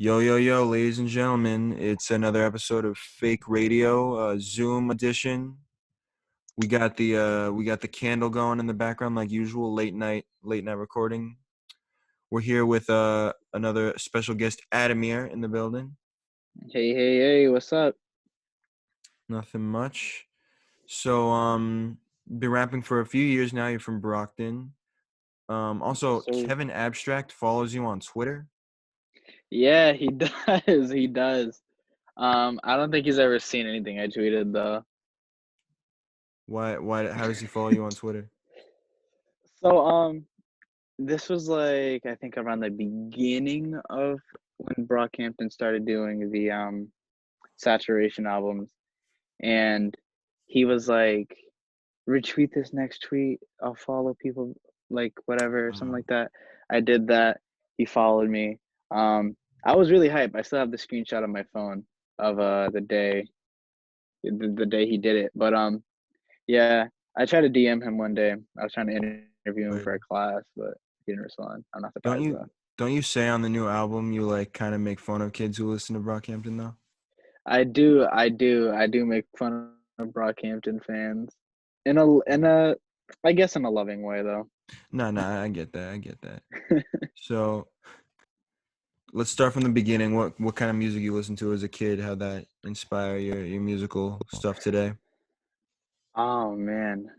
Yo, yo, yo, ladies and gentlemen, it's another episode of Fake Radio, Zoom edition. We got the candle going in the background like usual, late night recording. We're here with another special guest, Ademir, in the building. Hey, what's up? Nothing much. So been rapping for a few years now. You're from Brockton. Also So, Kevin Abstract follows you on Twitter. yeah, he does. He does. I don't think he's ever seen anything I tweeted though. Why how does he follow you on Twitter? So, this was like I think around the beginning of when Brockhampton started doing the saturation albums, and he was like, retweet this next tweet. I'll follow people like whatever, something Uh, like that. I did that. He followed me. I was really hyped. I still have the screenshot on my phone of the day he did it. But yeah, I tried to DM him one day. I was trying to interview him for a Word. class, but he didn't respond. I'm not Don't surprised you though. don't you say on the new album you like kind of make fun of kids who listen to Brockhampton though? I do make fun of Brockhampton fans in a I guess in a loving way though. No, no, I get that. I get that. So let's start from the beginning. What kind of music you listen to as a kid? How that inspire your musical stuff today? Oh man,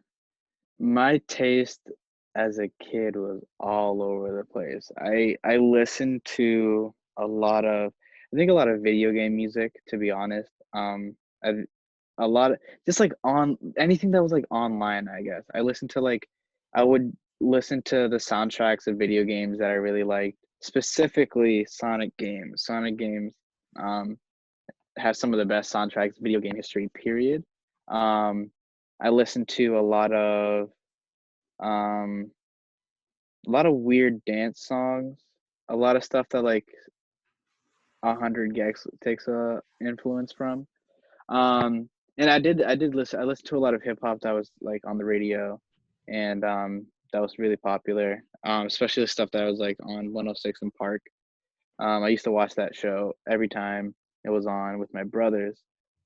my taste as a kid was all over the place. I listened to I think a lot of video game music, to be honest. I, a lot of just like on anything that was like online, I guess. I would listen to the soundtracks of video games that I really liked, specifically Sonic games. Sonic games um have some of the best soundtracks video game history, period. Um I listened to um a lot of weird dance songs, a lot of stuff that like 100 Gex takes a influence from. And I listened to a lot of hip hop that was like on the radio, and that was really popular. Especially the stuff that was like on 106 in Park. I used to watch that show every time it was on with my brothers,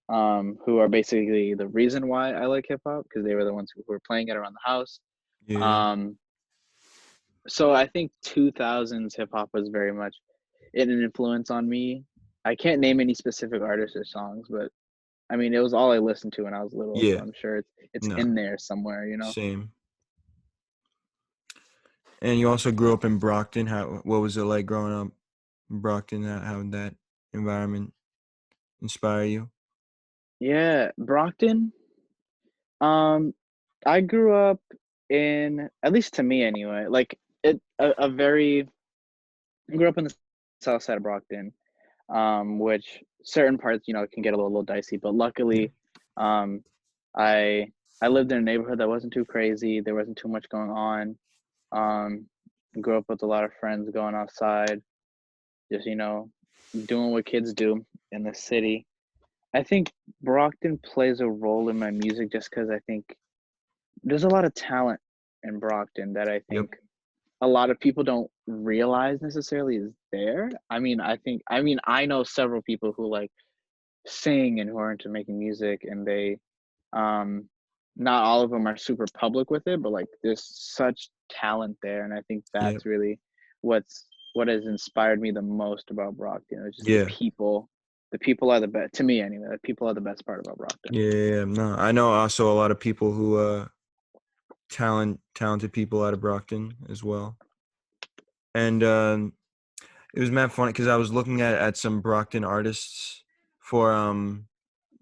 who are basically the reason why I like hip hop because they were the ones who were playing it around the house. Yeah, Um, so I think 2000s hip hop was very much an influence on me. I can't name any specific artists or songs, but I mean, it was all I listened to when I was little, so yeah, I'm sure it's no, in there somewhere, you know. same. And you also grew up in Brockton. What was it like growing up in Brockton? How did that environment inspire you? Yeah, Brockton. Um, I grew up in, at least to me anyway, like a very I grew up in the south side of Brockton, which certain parts, can get a little dicey, but Yeah, luckily, um, I I lived in a neighborhood that wasn't too crazy. There wasn't too much going on. Um, Grew up with a lot of friends going outside, just doing what kids do in the city. I think Brockton plays a role in my music just because I think there's a lot of talent in Brockton that I yep, think a lot of people don't realize necessarily is there. I know several people who like sing and who are into making music, and they um not all of them are super public with it, but like there's such talent there, and I think yep, that's really what's what has inspired me the most about Brockton. It's just the yeah. people. The people are the best to me anyway. The people are the best part about Brockton. Yeah, yeah, yeah. No, I know also a lot of people who talented people out of Brockton as well. And it was mad funny because I was looking at some Brockton artists for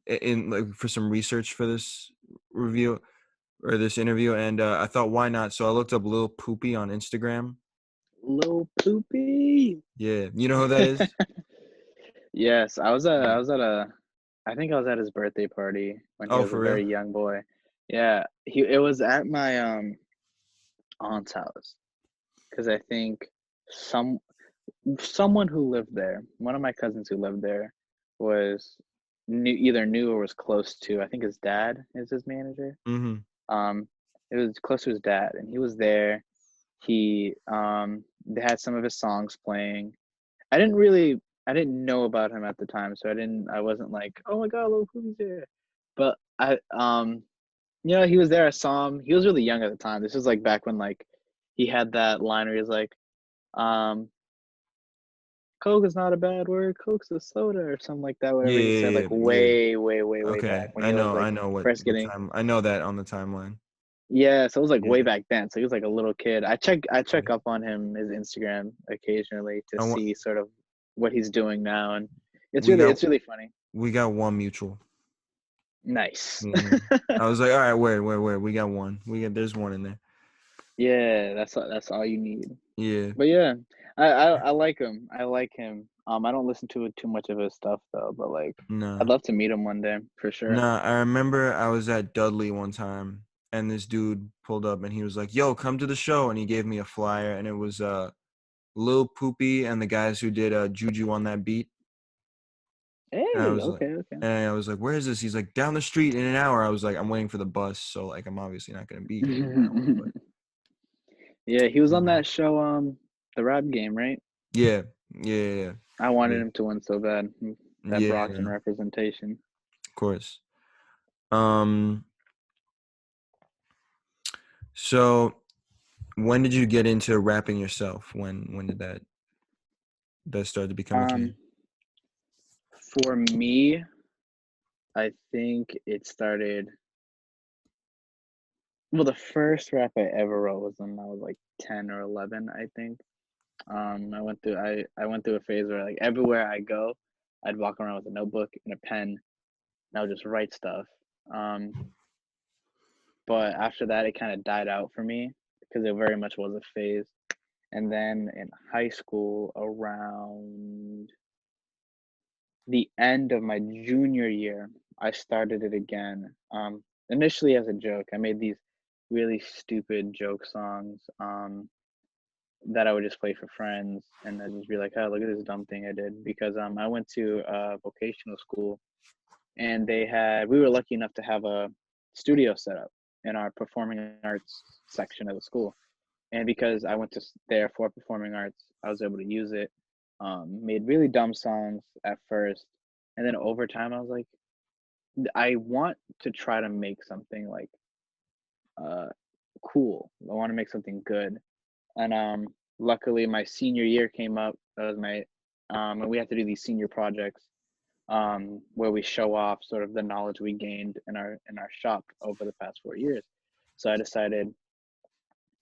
in like for some research for this review or this interview, and I thought why not? So I looked up Lil Poopy on Instagram. Lil Poopy. Yeah, you know who that is? Yes, Yeah. I think I was at his birthday party when he Oh, was a for real? very young boy. Yeah, it was at my aunt's house because I think some someone who lived there, one of my cousins who lived there, was either knew or was close to. I think his dad is his manager. Mm-hmm. Um, it was close to his dad, and he was there. They had some of his songs playing. I didn't really. I didn't know about him at the time, so I wasn't like, "Oh my god, look who's here." But he was there, I saw him. He was really young at the time. This was, like, back when, like, he had that line where he was like, um, "Coke is not a bad word, Coke's a soda," or something like that, Yeah, whatever he said, yeah, like, yeah. Yeah. way, way, way, way Okay, back when he was, like, I know first what getting. time. I know that on the timeline. Yeah, so it was, like, way Yeah, back then, so he was, like, a little kid. I yeah. check up on him, his Instagram occasionally to I want. see sort of what he's doing now, and We got it's really funny. one mutual. Nice. Me and him. I was like, all right, where? We got one. There's one in there. Yeah, that's all you need. Yeah. But yeah, I like him. I like him. I don't listen to too much of his stuff though, but like I'd Nah. love to meet him one day for sure. Nah. I remember I was at Dudley one time, and this dude pulled up, and he was like, "Yo, come to the show," and he gave me a flyer, and it was Lil Poopy and the guys who did Juju on that beat. And Hey, okay, okay. I was like, where is this? He's like, down the street in an hour. I was like, I'm waiting for the bus, so like, I'm obviously not gonna be here in an hour. But Yeah, he was on um, that show, the rap game, right? yeah, yeah, I yeah, wanted him to win so bad. That yeah, Brockton no, representation. of course. Um, so when did you get into rapping yourself? When did that start to become a Um, thing? for me, I think it started. Well, the first rap I ever wrote was when I was like 10 or 11, I think. I went through a phase where like everywhere I go, I'd walk around with a notebook and a pen, and I would just write stuff. Um, but after that, it kind of died out for me because it very much was a phase. And then in high school, around the end of my junior year, I started it again. Initially as a joke, I made these really stupid joke songs. That I would just play for friends, and I'd just be like, "Oh, look at this dumb thing I did." Because I went to a vocational school, and we were lucky enough to have a studio set up in our performing arts section of the school. And because I went to there for performing arts, I was able to use it. Made really dumb songs at first, and then over time, I was like, I want to try to make something like uh cool. I want to make something good. And luckily my senior year came up. That was my and we had to do these senior projects where we show off sort of the knowledge we gained in our shop over the past 4 years. So I decided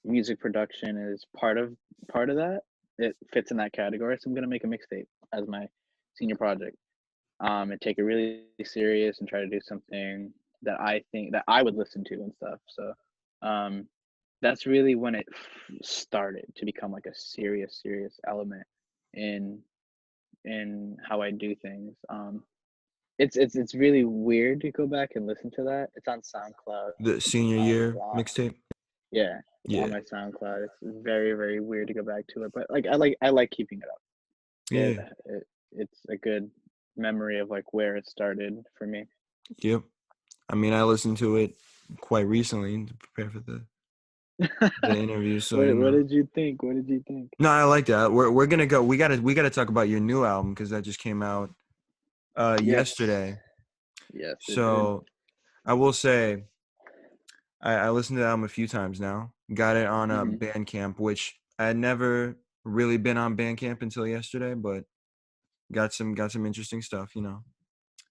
music production is part of that. It fits in that category. So I'm gonna make a mixtape as my senior project. And take it really serious and try to do something that I think that I would listen to and stuff. So um that's really when it started to become like a serious element in how I do things. It's really weird to go back and listen to that. It's on SoundCloud. The senior year mixtape. Yeah, it's on Yeah, my SoundCloud. It's very weird to go back to it, but like I like keeping it up. It, yeah, it's a good memory of like where it started for me. yep. I mean, I listened to it quite recently to prepare for the interview, so you What know. did you think? What did you think? No, I like that. We're gonna go. We gotta talk about your new album because that just came out Yes, yesterday. yes, it did. So I will say I listened to the album a few times now. Got it on Hmm. Bandcamp, which I had never really been on Bandcamp until yesterday, but got some interesting stuff, you know.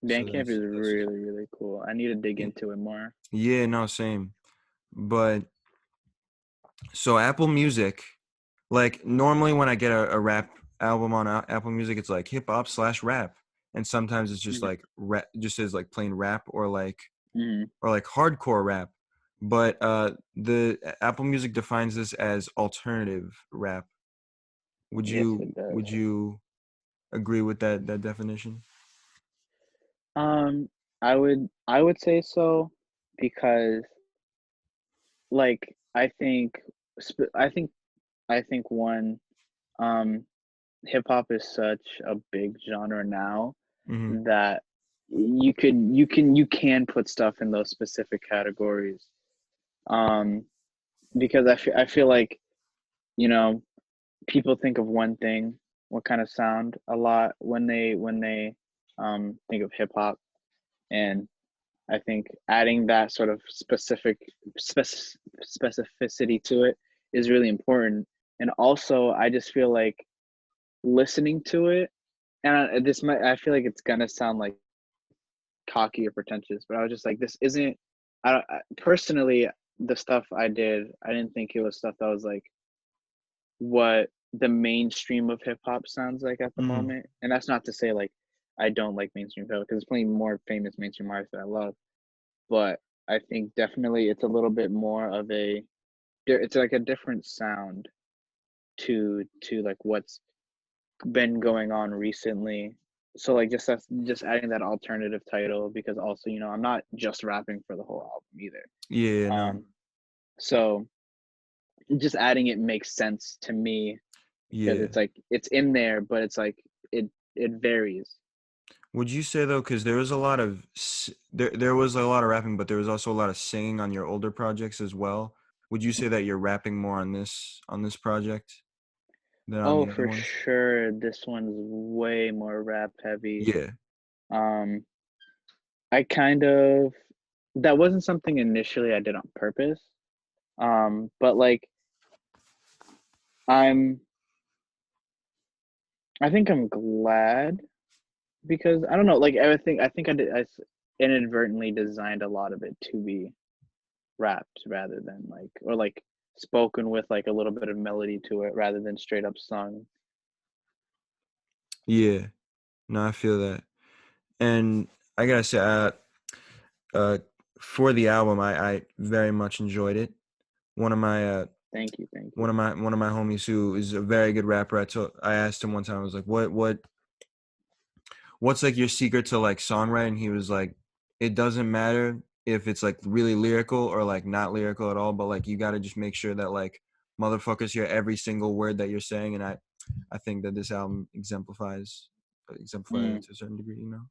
So Bandcamp is that's really cool. I need to dig yeah, into it more. yeah, no, same. But so Apple Music, like normally when I get a rap album on Apple Music, it's like hip hop slash rap, and sometimes it's just Mhm, like rap, just says like plain rap mhm. or like hardcore rap. But the Apple Music defines this as alternative rap. Yes, it does. Would you agree with that definition? Um, I would say so because like I think one um hip hop is such a big genre now Hmm. that you can put stuff in those specific categories. Um, because I feel like, you know, people think of one thing what kind of sound a lot when they think of hip hop, and I think adding that sort of specificity to it is really important. And also, I just feel like listening to it, and I feel like it's gonna sound like cocky or pretentious, but I was just like, this isn't. Personally, the stuff I did, I didn't think it was stuff that was like what the mainstream of hip hop sounds like at the Mhm. moment. And that's not to say like I don't like mainstream hip hop because there's plenty more famous mainstream artists that I love. But I think definitely it's a little bit more of it's like a different sound to like what's been going on recently. So like just adding that alternative title because also, I'm not just rapping for the whole album either. Yeah, no. Um so just adding it makes sense to me because Yeah. it's like it's in there, but it's like it varies. Would you say though, because there was a lot of there was a lot of rapping, but there was also a lot of singing on your older projects as well. Would you say that you're rapping more on this project than on Oh, the other for ones? sure, this one's way more rap heavy. Yeah. Um, I kind of that wasn't something initially I did on purpose. But like I'm I think I'm glad because I don't know, like everything I think inadvertently designed a lot of it to be rapped rather than like or like spoken with like a little bit of melody to it rather than straight up sung. Yeah. No, I feel that. And I gotta say, uh, for the album, I very much enjoyed it. One of my Thank you, thank one you. of my one of my homies who is a very good rapper. I asked him one time. I was like, what's like your secret to like songwriting? He was like, it doesn't matter if it's like really lyrical or like not lyrical at all, but like you got to just make sure that like motherfuckers hear every single word that you're saying. And I think that this album exemplifies Mm, it to a certain degree, you know.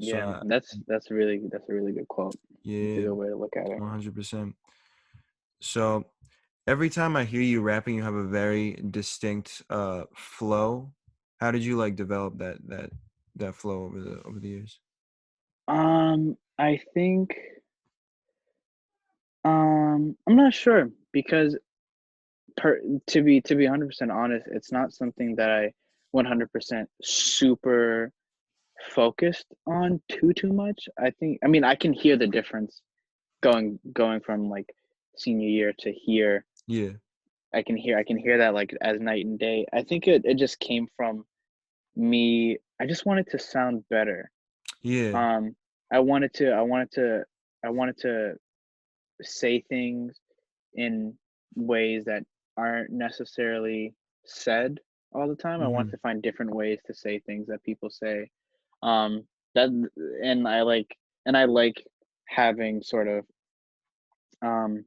So yeah, that's a really good quote. That's a yeah, good way to look at it. 100%. So every time I hear you rapping, you have a very distinct flow. How did you like develop that flow over the years? I think I'm not sure because per to be 100% honest, it's not something that I 100% super focused on too much. I mean I can hear the difference going from like senior year to here. Yeah, I can hear that like as night and day. I think it just came from me. I just wanted to sound better. yeah, Um I wanted to say things in ways that aren't necessarily said all the time. I want hmm to find different ways to say things that people say. Um, that and I like having sort of um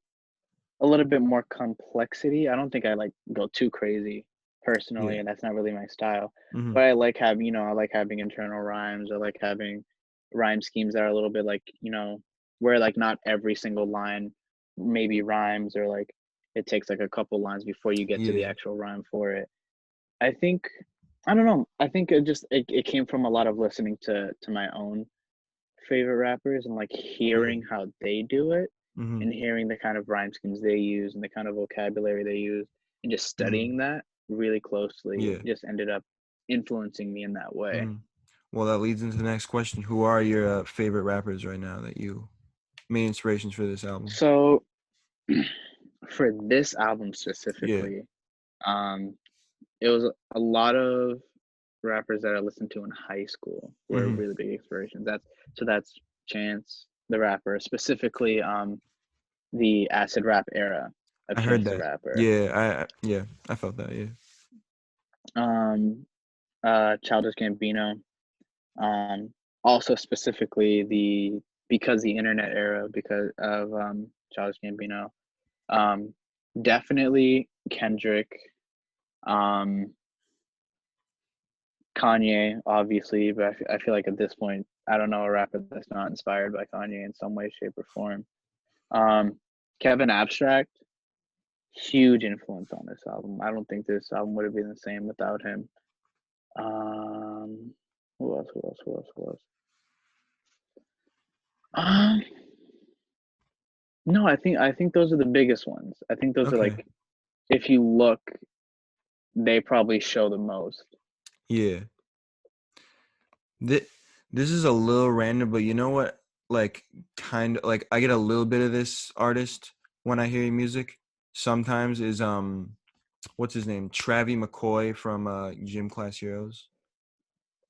a little bit more complexity. I don't think I like go too crazy personally, yeah, and that's not really my style. hmm But I like having internal rhymes. I like having rhyme schemes that are a little bit like, where like not every single line maybe rhymes or like it takes like a couple lines before you get to the yeah, actual rhyme for it. I think I don't know. I think it came from a lot of listening to my own favorite rappers and like yeah, hearing how they do it hmm and hearing the kind of rhyme schemes they use and the kind of vocabulary they use and just hmm studying that really closely yeah, just ended up influencing me in that way. hmm Well, that leads into the next question. Who are your favorite rappers right now that you main inspirations for this album? So for this album Yeah, specifically, um, it was a lot of rappers that I listened to in high school were hmm really big inspirations. That's Chance, the rapper, specifically the acid rap era of I heard Chance the that. Rapper. Yeah, yeah, I felt that. Yeah. Um, Childish Gambino. Um, Also specifically the because the internet era because of Childish Gambino. Um, Definitely Kendrick. Um, Kanye, obviously, but I feel like at this point, I don't know a rapper that's not inspired by Kanye in some way, shape, or form. Um, Kevin Abstract, huge influence on this album. I don't think this album would have been the same without him. Um, who else? Who else? Who else? Who else? Um, no, I think those are the biggest ones. I think those are Okay. like, if you look, they probably show the most. Yeah. This, this is a little random, but you know what? Like, kind of like I get a little bit of this artist when I hear music. Sometimes is what's his name? Travie McCoy from Gym Class Heroes.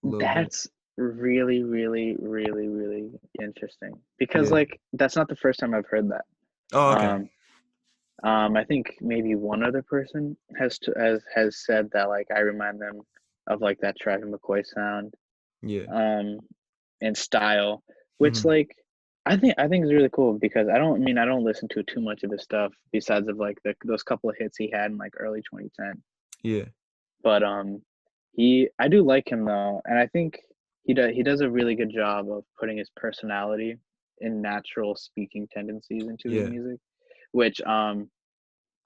A little bit. That's really, really, really, really interesting because Yeah. like that's not the first time I've heard that. Oh, okay. Um, I think maybe one other person has said that like I remind them of like that Travis McCoy sound, Yeah. um, and style, which Hmm. like I think is really cool because I don't listen to too much of his stuff besides of like those couple of hits he had in like early 2010. Yeah. But he I do like him though, and I think he does a really good job of putting his personality and natural speaking tendencies into his Yeah. music, which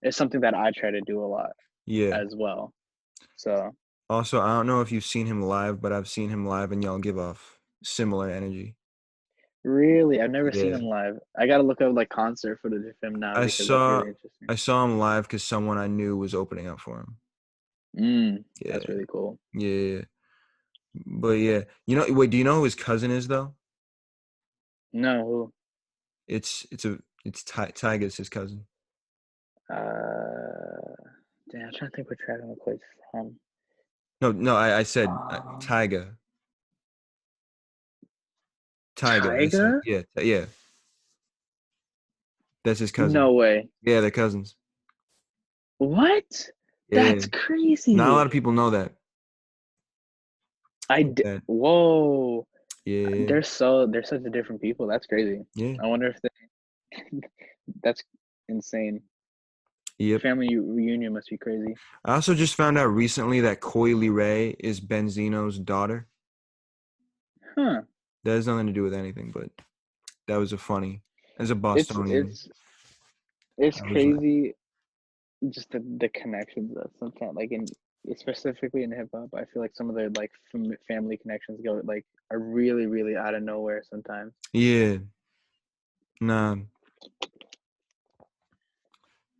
is something that I try to do a lot Yeah. as well. So Also, I don't know if you've seen him live, but I've seen him live, and y'all give off similar energy. really, I've never seen Yeah. him live. I gotta look up like concert footage of him now I because that's saw really interesting. I saw him live because someone I knew was opening up for him. That's Yeah. really cool. Yeah. Yeah. But yeah, wait, do you know who his cousin is though? No, who? Tyga's his cousin. Uh, damn, I'm trying to think where Travis McCoy's from. No, no, I said Um, Tyga. Tyga, I said. Tyga? Yeah, yeah. That's his cousin. No way. Yeah, they're cousins. What? Yeah. That's Not a crazy. lot of people know that. That Whoa. yeah, They're such a different people. That's crazy. yeah. I wonder if they that's insane. Yep. Family reunion must be crazy. I also just found out recently that Coily Ray is Benzino's daughter. Huh. That has nothing to do with anything, but that was a funny. As a It's Bostonian, it's it's I was like, crazy just the connections that sometimes like in specifically in hip hop, I feel like some of the like family connections go like are really really out of nowhere sometimes. yeah, nah.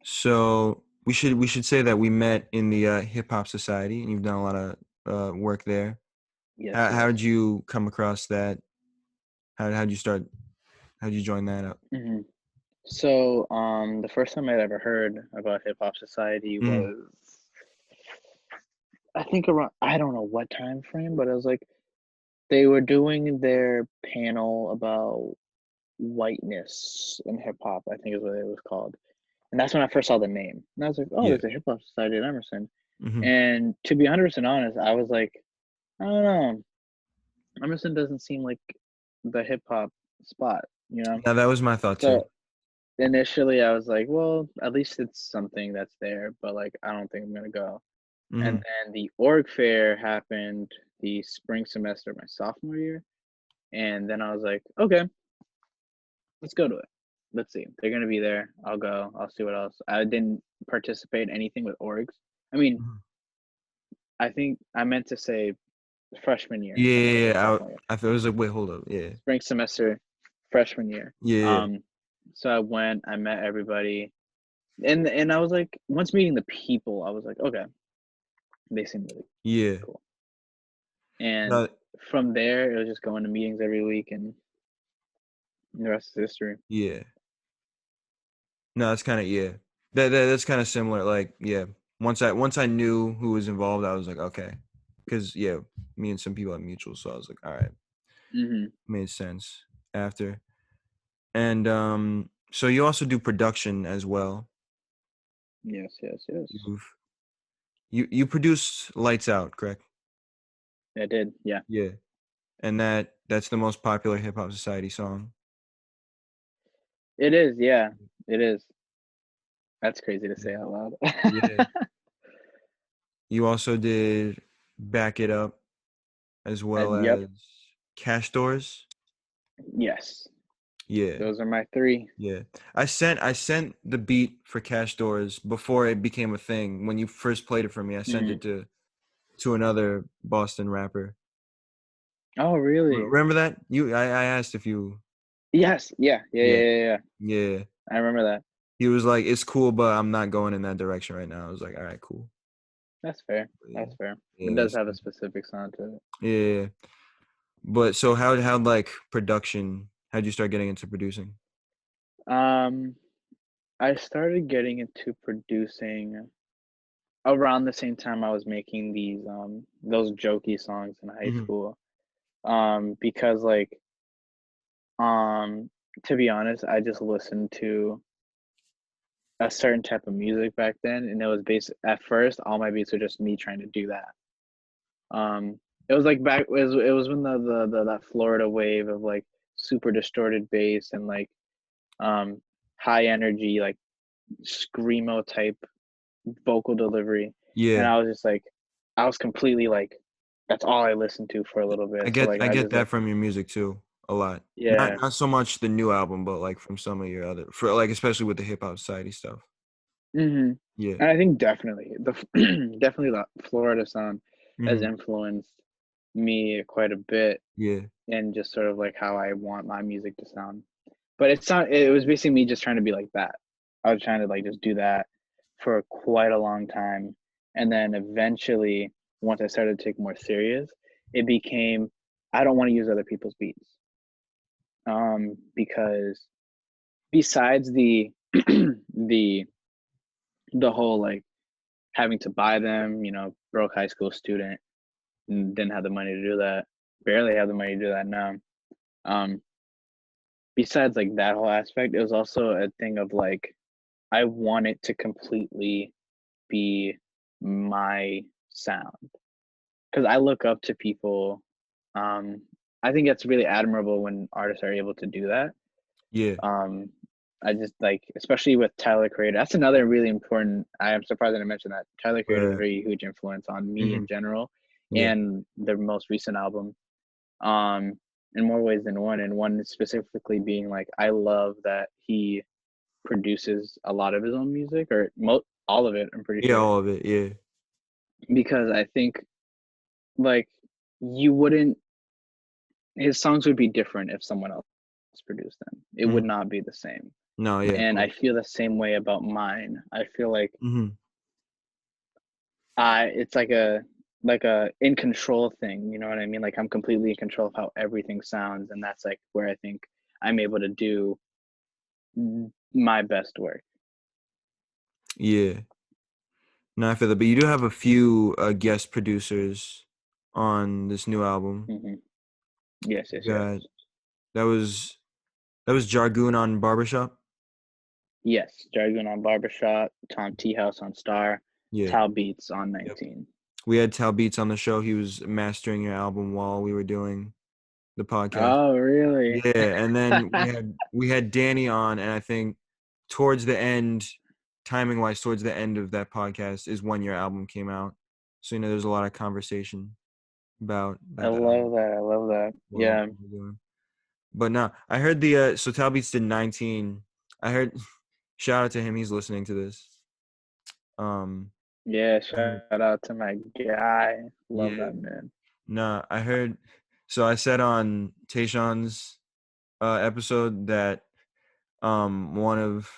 So we should say that we met in the hip hop society, and you've done a lot of work there. Yes, How yes. did you come across that? How'd you start? How'd you join that up? hmm So, the first time I'd ever heard about Hip Hop Society Mm, was, I think around, I don't know what time frame, but it was like they were doing their panel about whiteness in hip hop, I think is what it was called. And that's when I first saw the name. And I was like, oh, yeah. there's a Hip Hop Society in Emerson. Hmm. And to be 100% honest, I was like, I don't know. Emerson doesn't seem like the hip hop spot, you know? Now that was my thought too. So initially I was like, well, at least it's something that's there, but like I don't think I'm gonna go. And Hmm. then the org fair happened the spring semester of my sophomore year. And then I was like, okay, let's go to it. Let's see. They're gonna be there. I'll go. I'll see what else. I didn't participate in anything with orgs. I mean, I think I meant to say freshman year. Yeah, I never yeah, said yeah. sophomore year. I thought it was like, wait, hold up. Yeah, Spring semester, freshman year. yeah, Um, so I went, I met everybody, and I was like, once meeting the people, I was like, okay, they seem really yeah. cool. And No, from there, it was just going to meetings every week, and the rest is history. yeah. No, it's kind of yeah. That's kind of similar. Like yeah, once I knew who was involved, I was like okay, because yeah, me and some people had mutuals, so I was like all right, hmm made sense after. And so you also do production as well. Yes, yes, yes. You've you produced Lights Out, correct? I did. Yeah, Yeah, and that's the most popular hip hop society song. it is. Yeah, it is. That's crazy to say out loud. Yeah. You also did Back It Up as well And yep. as Cash Doors. Yes, Yeah. those are my three. Yeah. I sent the beat for Cash Doors before it became a thing. When you first played it for me, I sent hmm it to to another Boston rapper. Oh, really? Remember that? I asked if you. Yes. Yeah. Yeah. Yeah, Yeah. Yeah. Yeah. yeah. I remember that. He was like, "It's cool, but I'm not going in that direction right now." I was like, "All right, cool." That's fair. But yeah, That's fair. yeah, It does that's have a specific sound to it. yeah. But so how like production? How'd you start getting into producing? Um, I started getting into producing around the same time I was making those jokey songs in high Hmm. school. Because like um to be honest, I just listened to a certain type of music back then, and it was based at first all my beats were just me trying to do that. It was like it was when the that Florida wave of like super distorted bass and like um high energy like screamo type vocal delivery, and Yeah, I was just like, I was completely like, that's all I listened to for a little I bit. So get like I I get just that like, from your music too, a lot. yeah, Not so much the new album, but like from some of your other, for like especially with the hip hop society stuff. hmm Yeah. and I think definitely the definitely the Florida sound has Hmm. influenced me quite a bit Yeah. in just sort of like how I want my music to sound. But it's not. It was basically me just trying to be like that. I was trying to like just do that for quite a long time, and then eventually, once I started to take more serious, it became I don't want to use other people's beats. Because besides the the whole like having to buy them, broke high school student and didn't have the money to do that, barely have the money to do that now. Um, Besides like that whole aspect, it was also a thing of like I want it to completely be my sound because I look up to people. Um, I think it's really admirable when artists are able to do that. Yeah. Um, I just like, especially with Tyler Creator. That's another really important. I am surprised that I mentioned that. Tyler Creator is a Right. very huge influence on me Hmm. in general, Yeah. and the most recent album. Um, in more ways than one, and one specifically being like, I love that he produces a lot of his own music, or all of it. I'm pretty Yeah. sure All of it. Yeah. because I think like you wouldn't his songs would be different if someone else produced them. It would Hmm. not be the same. No. Yeah. Of And I course. feel the same way about mine. I feel like Hmm. it's like a in control thing, you know what I mean? Like I'm completely in control of how everything sounds, and that's like where I think I'm able to do my best work. Yeah. No, I feel that. But you do have a few guest producers on this new album. Hmm. Yes, You yes, yes. got that was Jargoon on Barbershop. Yes, Jargon on Barbershop, Tom T House on Star, Yeah. Tal Beats on Yep. 19. We had Tal Beats on the show. He was mastering your album while we were doing the podcast. Oh, really? Yeah, and then we had Danny on, and I think towards the end, timing wise, towards the end of that podcast is when your album came out. So there's a lot of conversation I about the love album that. I love that. while Yeah. we were doing. But no, I heard so Tal Beats did 19. I heard shout out to him. He's listening to this. Um, Yeah, I heard, shout out to my guy. Love yeah, that man. nah, I heard. So I said on Tayshawn's episode that one of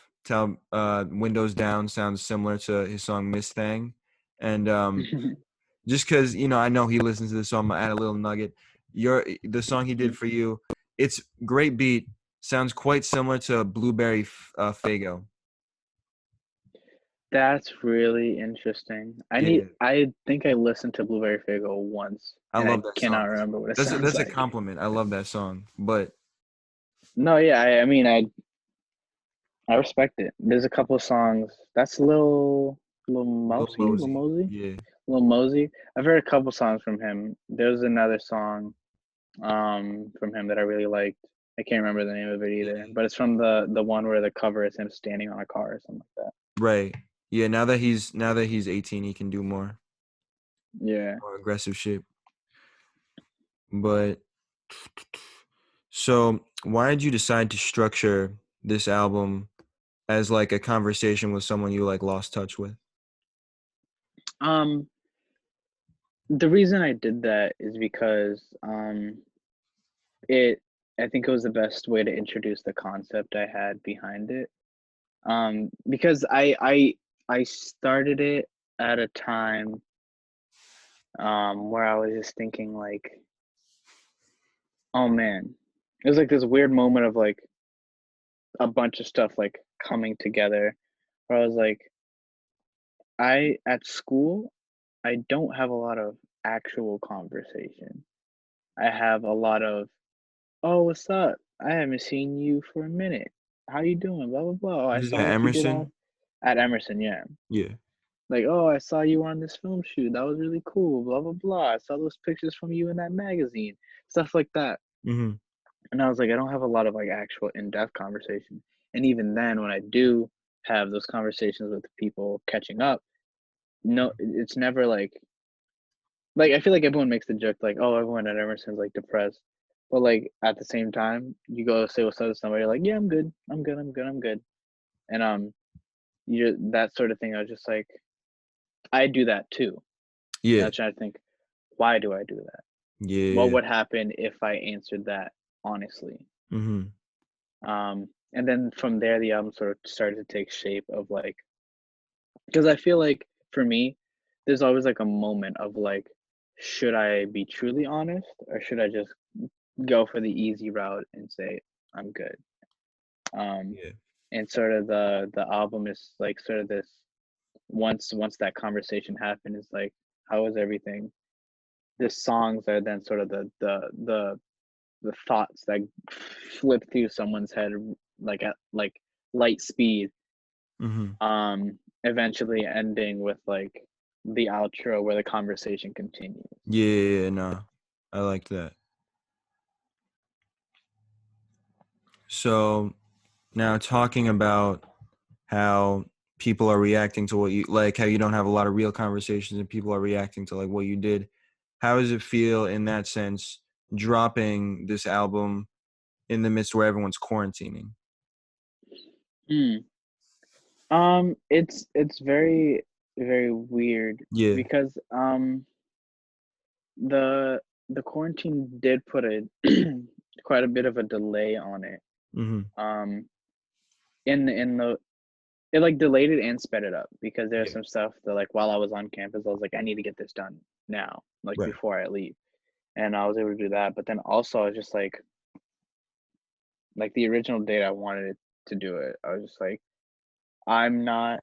Windows Down sounds similar to his song Miss Thang, and just because I know he listens to this song, I'm gonna add a little nugget. The song he did for you, it's great beat, sounds quite similar to Blueberry Fago. That's really interesting. Yeah, I think I listened to Blueberry Figgle once I and I love that cannot song. remember what it That's a, sounds that's a like. compliment. I love that song, but No, yeah, I mean I respect it. There's a couple of songs. That's Lil Lil Mosey, Lil Mosey, Mosey, yeah, Lil Mosey. I've heard a couple songs from him. There's another song from him that I really liked. I can't remember the name of it either, yeah, but it's from the one where the cover is him standing on a car or something like that. right, yeah. Now that he's 18, he can do Yeah. more aggressive shit. But so, why did you decide to structure this album as like a conversation with someone you like lost touch with? Um the reason I did that is because it I think it was the best way to introduce the concept I had behind it. Because I started it at a time where I was just thinking like, oh man, it was like this weird moment of like a bunch of stuff like coming together where I was like, I at school, I don't have a lot of actual conversation. I have a lot of, "Oh, what's up? I haven't seen you for a minute. How you doing? Blah blah blah. Oh, I This is saw at what you did on Emerson. at Emerson, yeah. Yeah. Like, oh, I saw you on this film shoot. That was really cool. Blah blah blah. I saw those pictures from you in that magazine. Stuff like that." Mm-hmm. And I was like, I don't have a lot of like actual in-depth conversation. And even then, when I do have those conversations with people catching up, no, it's never like I feel like everyone makes the joke like, "Oh, everyone at Emerson's like depressed," but like at the same time, you go say what's up to somebody, like, "Yeah, I'm good. I'm good. I'm good. I'm good." And you that sort of thing. I was just like, I do that too. And I Yeah. was trying to think, why do I do that? What Yeah. would happen if I answered that honestly? Mm-hmm. And then from there, the album sort of started to take shape of like, because I feel like for me, there's always like a moment of like, should I be truly honest or should I just go for the easy route and say I'm good. Um, Yeah. and sort of the album is like sort of this once that conversation happened is like how was everything? The songs are then sort of the thoughts that flip through someone's head like at like light speed. Mm-hmm. Eventually ending with like the outro where the conversation continues. Yeah. Yeah, yeah, no, I like that. So now talking about how people are reacting to what you like, how you don't have a lot of real conversations and people are reacting to like what you did. How does it feel in that sense, dropping this album in the midst where everyone's quarantining? Hmm. It's very very weird Yeah. because the the quarantine did put a quite a bit of a delay on it. Mm-hmm. Um, in the it like delayed it and sped it up because there's Yeah. some stuff that like while I was on campus, I was like, I need to get this done now, like Right. before I leave, and I was able to do that. But then also, I was just like the original date I wanted it to do it. I was just like, I'm not.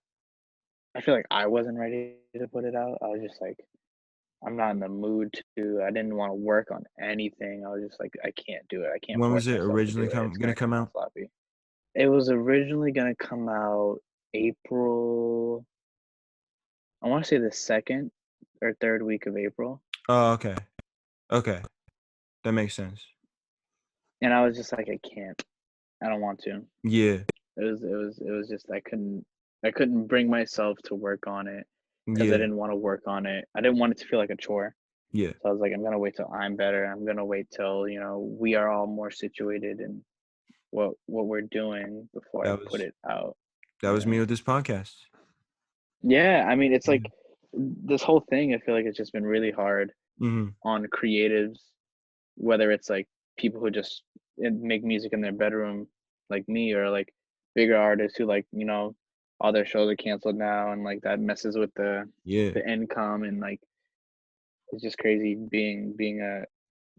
I feel like I wasn't ready to put it out. I was just like, I'm not in the mood to. I didn't want to work on anything. I was just like, I can't do it. I can't When was force it myself to do originally it. It's gonna gonna come come out out? sloppy. It was originally gonna come out April. I want to say the second or third week of April, Oh, okay. Okay. That makes sense. and I was just like, I can't. I don't want to. Yeah. It was just I couldn't bring myself to work on it because I Yeah. didn't want to work on it. I didn't want it to feel like a chore. Yeah. So I was like, I'm gonna wait till I'm better. I'm gonna wait till we are all more situated in what we're doing before I That put was it out. that was Yeah, me with this podcast. yeah. I mean, it's Yeah. like this whole thing. I feel like it's just been really hard Mm-hmm. on creatives, whether it's like people who just make music in their bedroom, like me, or like bigger artists who all their shows are canceled now, and like that messes with the Yeah. the income, and like it's just crazy being a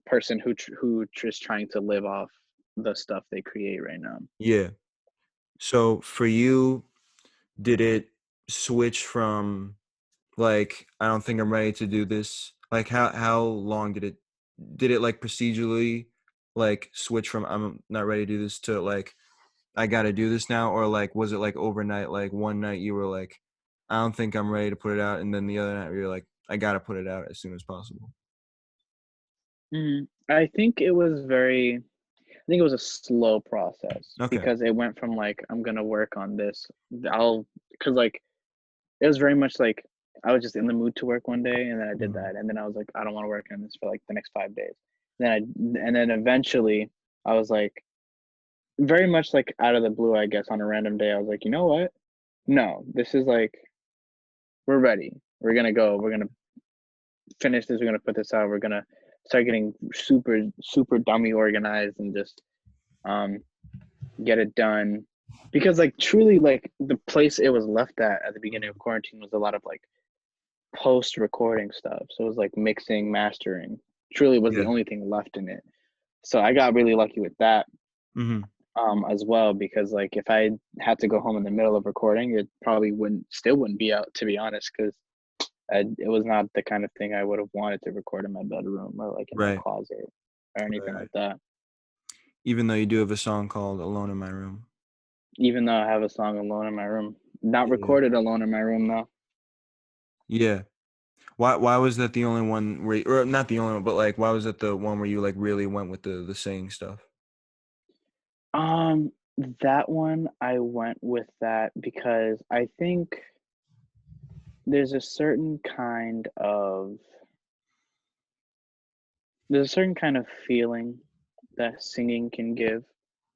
person who just trying to live off the stuff they create right now. Yeah. So for you, did it switch from like I don't think I'm ready to do this? Like how long did it like procedurally like switch from I'm not ready to do this to like I got to do this now, or like was it like overnight, like one night you were like I don't think I'm ready to put it out, and then the other night you're like I got to put it out as soon as possible? I think it was very. I think it was a slow process Okay. because it went from like I'm gonna work on this. I'll because like it was very much like I was just in the mood to work one day, and then I did Hmm. that, and then I was like, I don't want to work on this for like the next 5 days. And then eventually I was like, very much like out of the blue, I guess, on a random day, I was like, you know what? No, this is like we're ready. We're gonna go. We're gonna finish this. We're gonna put this out. We're gonna start getting super dummy organized and just um get it done. Because like truly, like the place it was left at the beginning of quarantine was a lot of like post recording stuff. So it was like mixing, mastering. Truly was the Yeah. only thing left in it. So I got really lucky with that Mm-hmm. as well, because like if I had to go home in the middle of recording, it probably wouldn't be out, to be honest, because it was not the kind of thing I would have wanted to record in my bedroom or like in my Right. closet or anything Right. like that. Even though you do have a song called "Alone in My Room." Even though I have a song alone in my room, not Yeah. recorded alone in my room though. Yeah. Why was that the only one where, or not the only one, but like why was that the one where you like really went with the saying stuff? Um, that one I went with that because I think there's a certain kind of there's a certain kind of feeling that singing can give,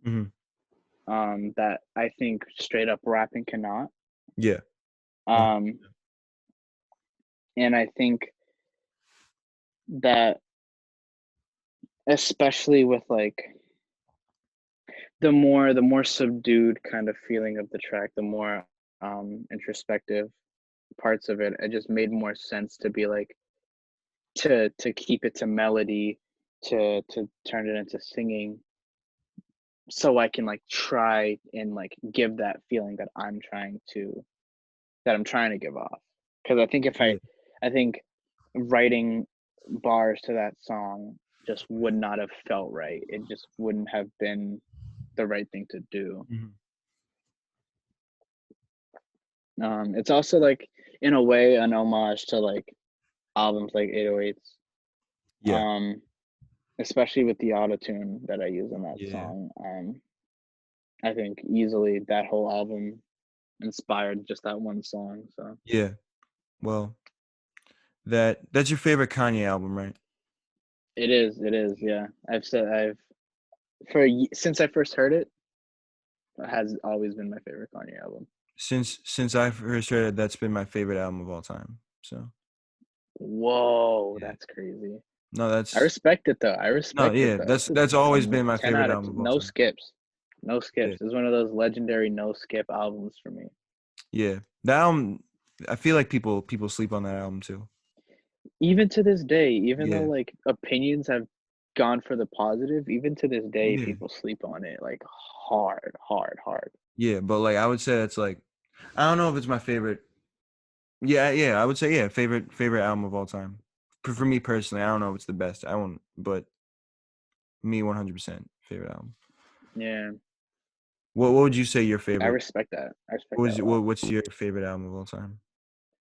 Mm-hmm. that I think straight up rapping cannot. Yeah. Well, Um, and I think that especially with like the more subdued kind of feeling of the track, the more introspective parts of it, it just made more sense to be like to keep it to melody, to turn it into singing, so I can like try and like give that feeling that I'm trying to give off. Because I think yeah. I think writing bars to that song just would not have felt right. It just wouldn't have been the right thing to do. Mhm. It's also like in a way an homage to like albums like 808s. Yeah. Um, especially with the auto tune that I use in that Yeah. song. I think easily that whole album inspired just that one song. So Yeah. Well, that's your favorite Kanye album, right? it is, yeah. Since I first heard it, it has always been my favorite Kanye album. Since I first heard it, that's been my favorite album of all time. So Whoa, yeah. that's crazy. No, I that's respect it though. I no, respect it yeah. though. That's It's that's a always been my 10 favorite out of album of all no time. skips. No Yeah. skips. It's one of those legendary no skip albums for me. Yeah. That album, I feel like people sleep on that album too. Even to this day, even though Yeah. like opinions have gone for the positive, even to this day, Yeah. people sleep on it like hard, hard, hard. Yeah, but like I would say it's like I don't know if it's my favorite. Yeah, yeah, I would say yeah, favorite album of all time. For me personally, I don't know if it's the best. I won't, but me 100% favorite album. Yeah, What would you say your I favorite? respect that. I respect What that was a lot. what's your favorite album of all time?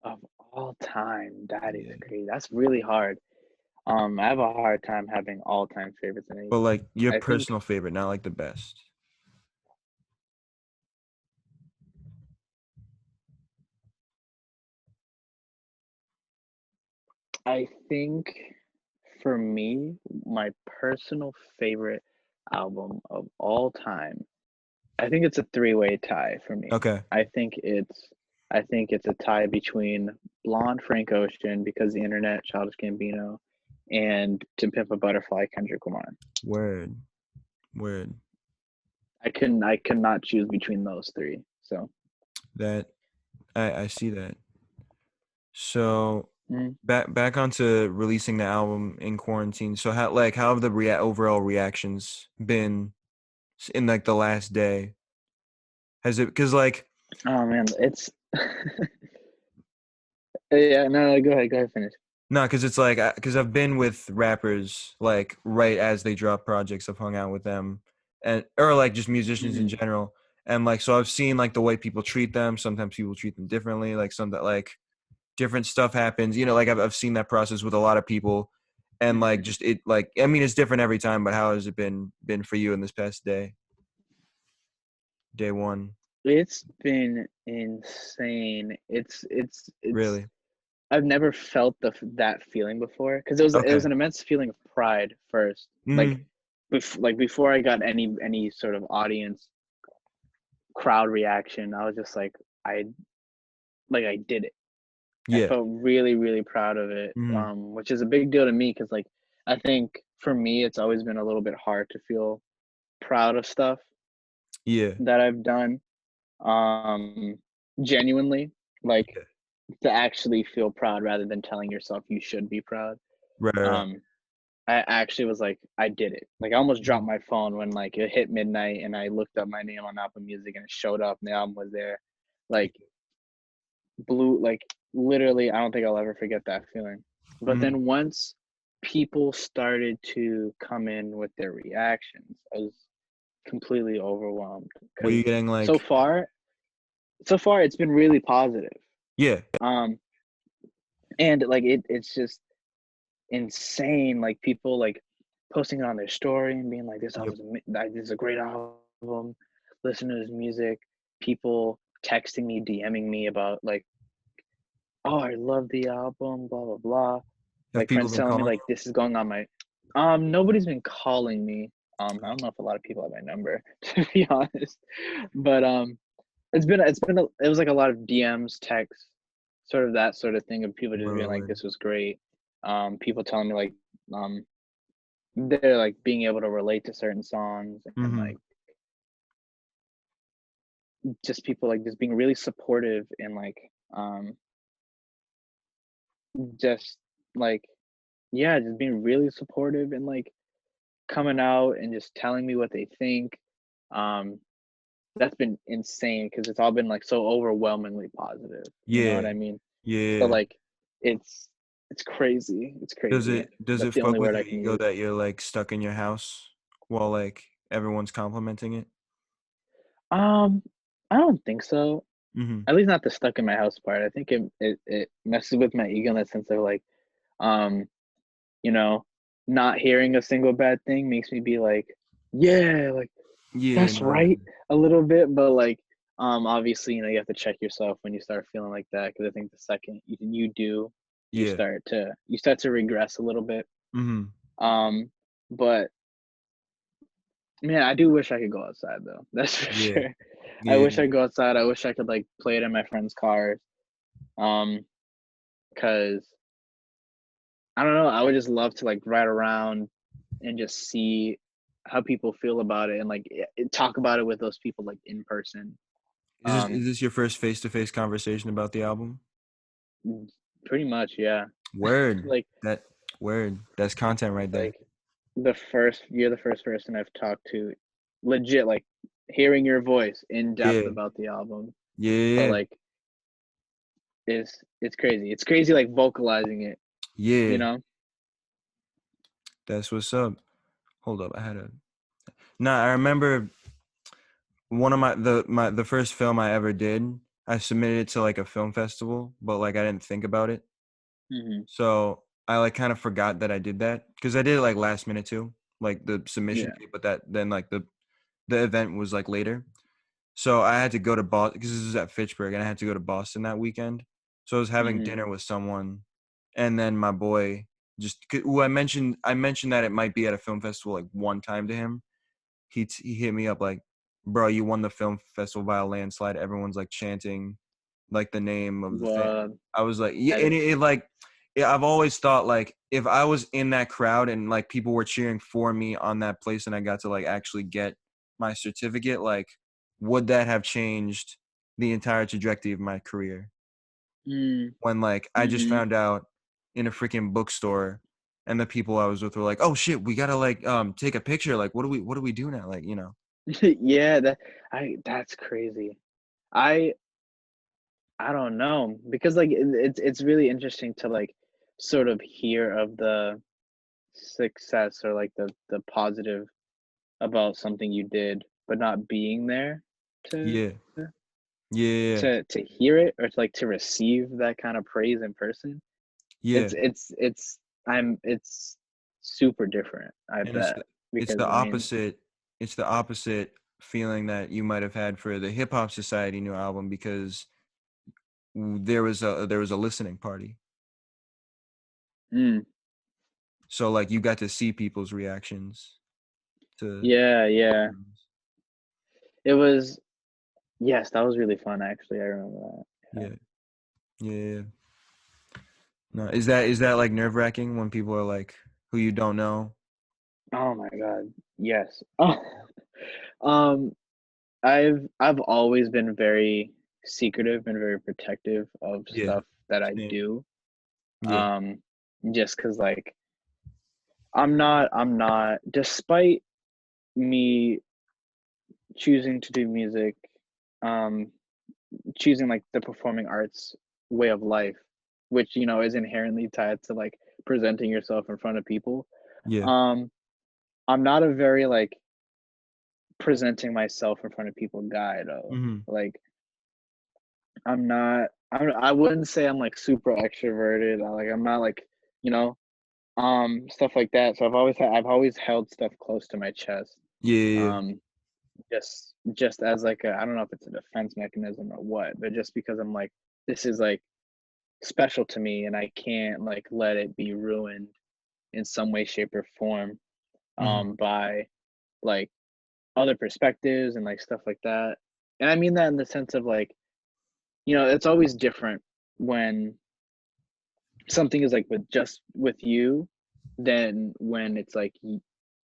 Of all time, that is Yeah. crazy. That's really hard. I have a hard time having all time favorites in But anything. like your I think personal favorite, not like the best. I think for me, my personal favorite album of all time, I think it's a three-way tie for me. Okay. I think it's a tie between Blonde Frank Ocean, Because the Internet, Childish Gambino, and To Pimp a Butterfly, Kendrick Lamar. Word. Word. I could not choose between those three. So That I see that. So mm. back onto releasing the album in quarantine. So how have the overall reactions been in like the last day? Has it because like Oh man, it's yeah, no, go ahead, finish. no, because it's like because I've been with rappers like right as they drop projects. I've hung out with them and or like just musicians in Hmm. general. And like so I've seen like the way people treat them. Sometimes people treat them differently. Like some that like different stuff happens. You know, like I've seen that process with a lot of people. And like Hmm. just it like I mean it's different every time, but how has it been for you in this past day one? It's been insane. It's Really? I've never felt that feeling before because it was Okay. an immense feeling of pride first. Like Hmm. before I got any sort of audience crowd reaction, I was just like I did it. I Yeah. felt really, really proud of it, Mhm. which is a big deal to me because, like, I think for me, it's always been a little bit hard to feel proud of stuff Yeah. that I've done, um, genuinely, like, Yeah. to actually feel proud rather than telling yourself you should be proud. Right, right, right. Um, I actually was like, I did it. Like, I almost dropped Mhm. my phone when, like, it hit midnight and I looked up my name on Apple Music and it showed up and the album was there. Like, blue, like, literally, I don't think I'll ever forget that feeling. But Mhm. then once people started to come in with their reactions, I was completely overwhelmed Were you because getting, so like far so far it's been really positive. yeah. Um, and, like, it's just insane, like, people, like, posting it on their story and being like, "This Yep. album's this is a great album, listen to his music." People texting me, DMing me about, like, "Oh, I love the album, blah, blah, blah." Have Like, people friends been telling me, calling like, "This is going on my." Nobody's been calling me. I don't know if a lot of people have my number, to be honest, but, it was, like, a lot of DMs, texts, sort of that sort of thing of people you? just being like, Word. "This was great." People telling me, like, um, they're, like, being able to relate to certain songs and, Mhm. like, just people, like, just being really supportive and, like, just, like, yeah, just being really supportive and, like, coming out and just telling me what they think. Um, that's been insane because it's all been, like, so overwhelmingly positive, you know what Yeah. I mean? So, Yeah. like, it's it's crazy. Does That's it the fuck only with word I your can ego use. that you're, like, stuck in your house while, like, everyone's complimenting it? Um, I don't think so. Mhm. At least not the stuck in my house part. I think it messes with my ego in the sense of, like, um, you know, not hearing a single bad thing makes me be like, "Yeah, like, Yeah, that's no, right," a little bit, but, like, obviously, you have to check yourself when you start feeling like that because I think the second you do, yeah. you start to regress a little bit. Mhm. Um, but man, I do wish I could go outside though. That's for Yeah. sure. I Yeah. wish I could go outside. I wish I could, like, play it in my friends' cars. Um, Cause I don't know, I would just love to, like, ride around and just see how people feel about it and, like, talk about it with those people, like, in person. Is Um, this your first face-to-face conversation about the album? mm, Pretty much, yeah. Word. Like That word. That's content right there. like, you're the first person I've talked to legit, like, hearing your voice in depth Yeah. about the album, but, Yeah. like, it's crazy. It's crazy, like, vocalizing it, you Yeah. know? That's what's up. Hold up, I had a Nah, I remember one of the first film I ever did, I submitted it to, like, a film festival, but, like, I didn't think about it. Mhm. So, I, like, kinda forgot that I did that because I did it, like, last minute too, like, the submission Yeah. date, but that then, like, the event was, like, later. So, I had to go to Boston because this was at Fitchburg, and I had to go to Boston that weekend. So, I was having Mhm. dinner with someone, and then my boy who I mentioned that it might be at a film festival, like, one time to him. He hit me up like, "Bro, you won the film festival by a landslide." Everyone's, like, chanting, like, the name of the thing. What? I was like, yeah, That and is like, yeah, I've always thought, like, if I was in that crowd and, like, people were cheering for me on that place and I got to, like, actually get my certificate, like, would that have changed the entire trajectory of my career? mm, When, like, I just mhm. found out in a freaking bookstore and the people I was with were like, "Oh shit, we gotta, like, take a picture. Like, what do we do now?" Like, you know? Yeah, that's crazy. I I don't know, because, like, it's really interesting to, like, sort of hear of the success or, like, the positive about something you did, but not being there to Yeah. Yeah. to hear it or to, like, to receive that kind of praise in person. Yeah. It's super different, I And bet, it's because, the I mean opposite it's the opposite feeling that you might have had for the Hip Hop Society new album because there was a listening party. mm, So, like, you got to see people's reactions to yeah, yeah. things. It was Yes, that was really fun, actually, I remember that, yeah. Yeah. Yeah. No, is that like nerve-wracking when people are like who you don't know? Oh my God, yes. Um, I've always been very secretive and very protective of Yeah, stuff that I same. do. Yeah. Um, just 'cause like I'm not despite me choosing to do music, um, choosing like the performing arts way of life, which is inherently tied to like presenting yourself in front of people. Yeah. Um, I'm not a very like presenting myself in front of people guy though. Mhm. Like I wouldn't say I'm like super extroverted. I'm not like, you know, stuff like that. So I've always held stuff close to my chest. Yeah, yeah, yeah. Um just as like I don't know if it's a defense mechanism or what, but just because I'm like this is like special to me and I can't like let it be ruined in some way, shape, or form Mhm. by like other perspectives and like stuff like that. And I mean that in the sense of like, it's always different when something is like with just with you than when it's like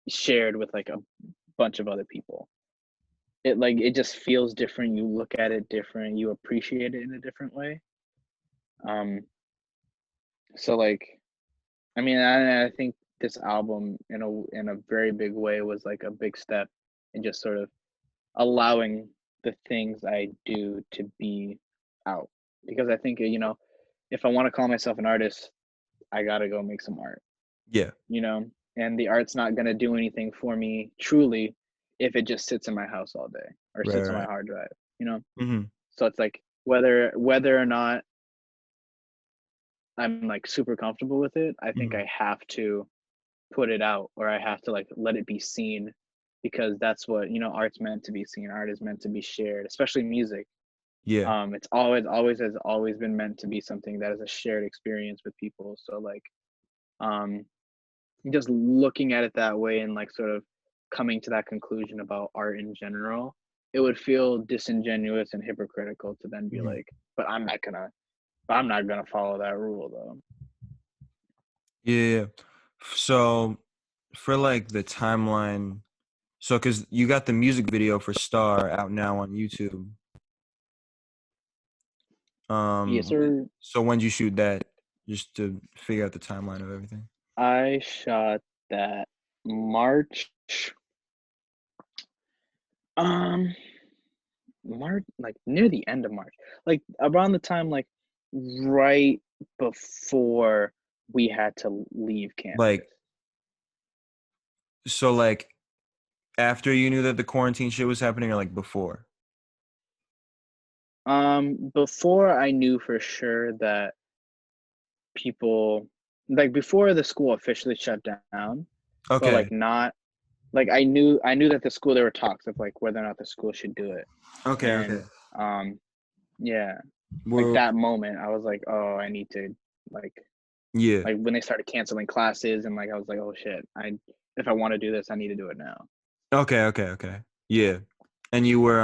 shared with like a bunch of other people. It just feels different. You look at it different. You appreciate it in a different way. Um, so like, I mean, I think this album in a very big way was like a big step in just sort of allowing the things I do to be out. Because I think, if I want to call myself an artist, I gotta go make some art, Yeah. you know? And the art's not gonna do anything for me truly if it just sits in my house all day or Right, sits on my right. hard drive, you know? Mhm. So it's like whether or not I'm like super comfortable with it, I think Mhm. I have to put it out or I have to like let it be seen because that's what, art's meant to be seen. Art is meant to be shared, especially music. Yeah. It's always has always been meant to be something that is a shared experience with people. So like um just looking at it that way and like sort of coming to that conclusion about art in general, it would feel disingenuous and hypocritical to then be Mhm. like, but I'm not gonna follow that rule though. Yeah, yeah. So for like the timeline, so because you got the music video for Star out now on YouTube. Yes, Um, sir. so when did you shoot that? Just to figure out the timeline of everything. I shot that March, um, March, like near the end of March, like around the time, like right before we had to leave campus. Like, so like after you knew that the quarantine shit was happening, or like before? Before I knew for sure that people, like before the school officially shut down, but Okay. like not, like I knew that the school there were talks of like whether or not the school should do it, Okay. Okay. and yeah, like Well, that moment I was like, oh, I need to like yeah. like when they started canceling classes and like I was like, oh shit, I if I want to do this, I need to do it now. Okay. Okay. Okay. Yeah. And you were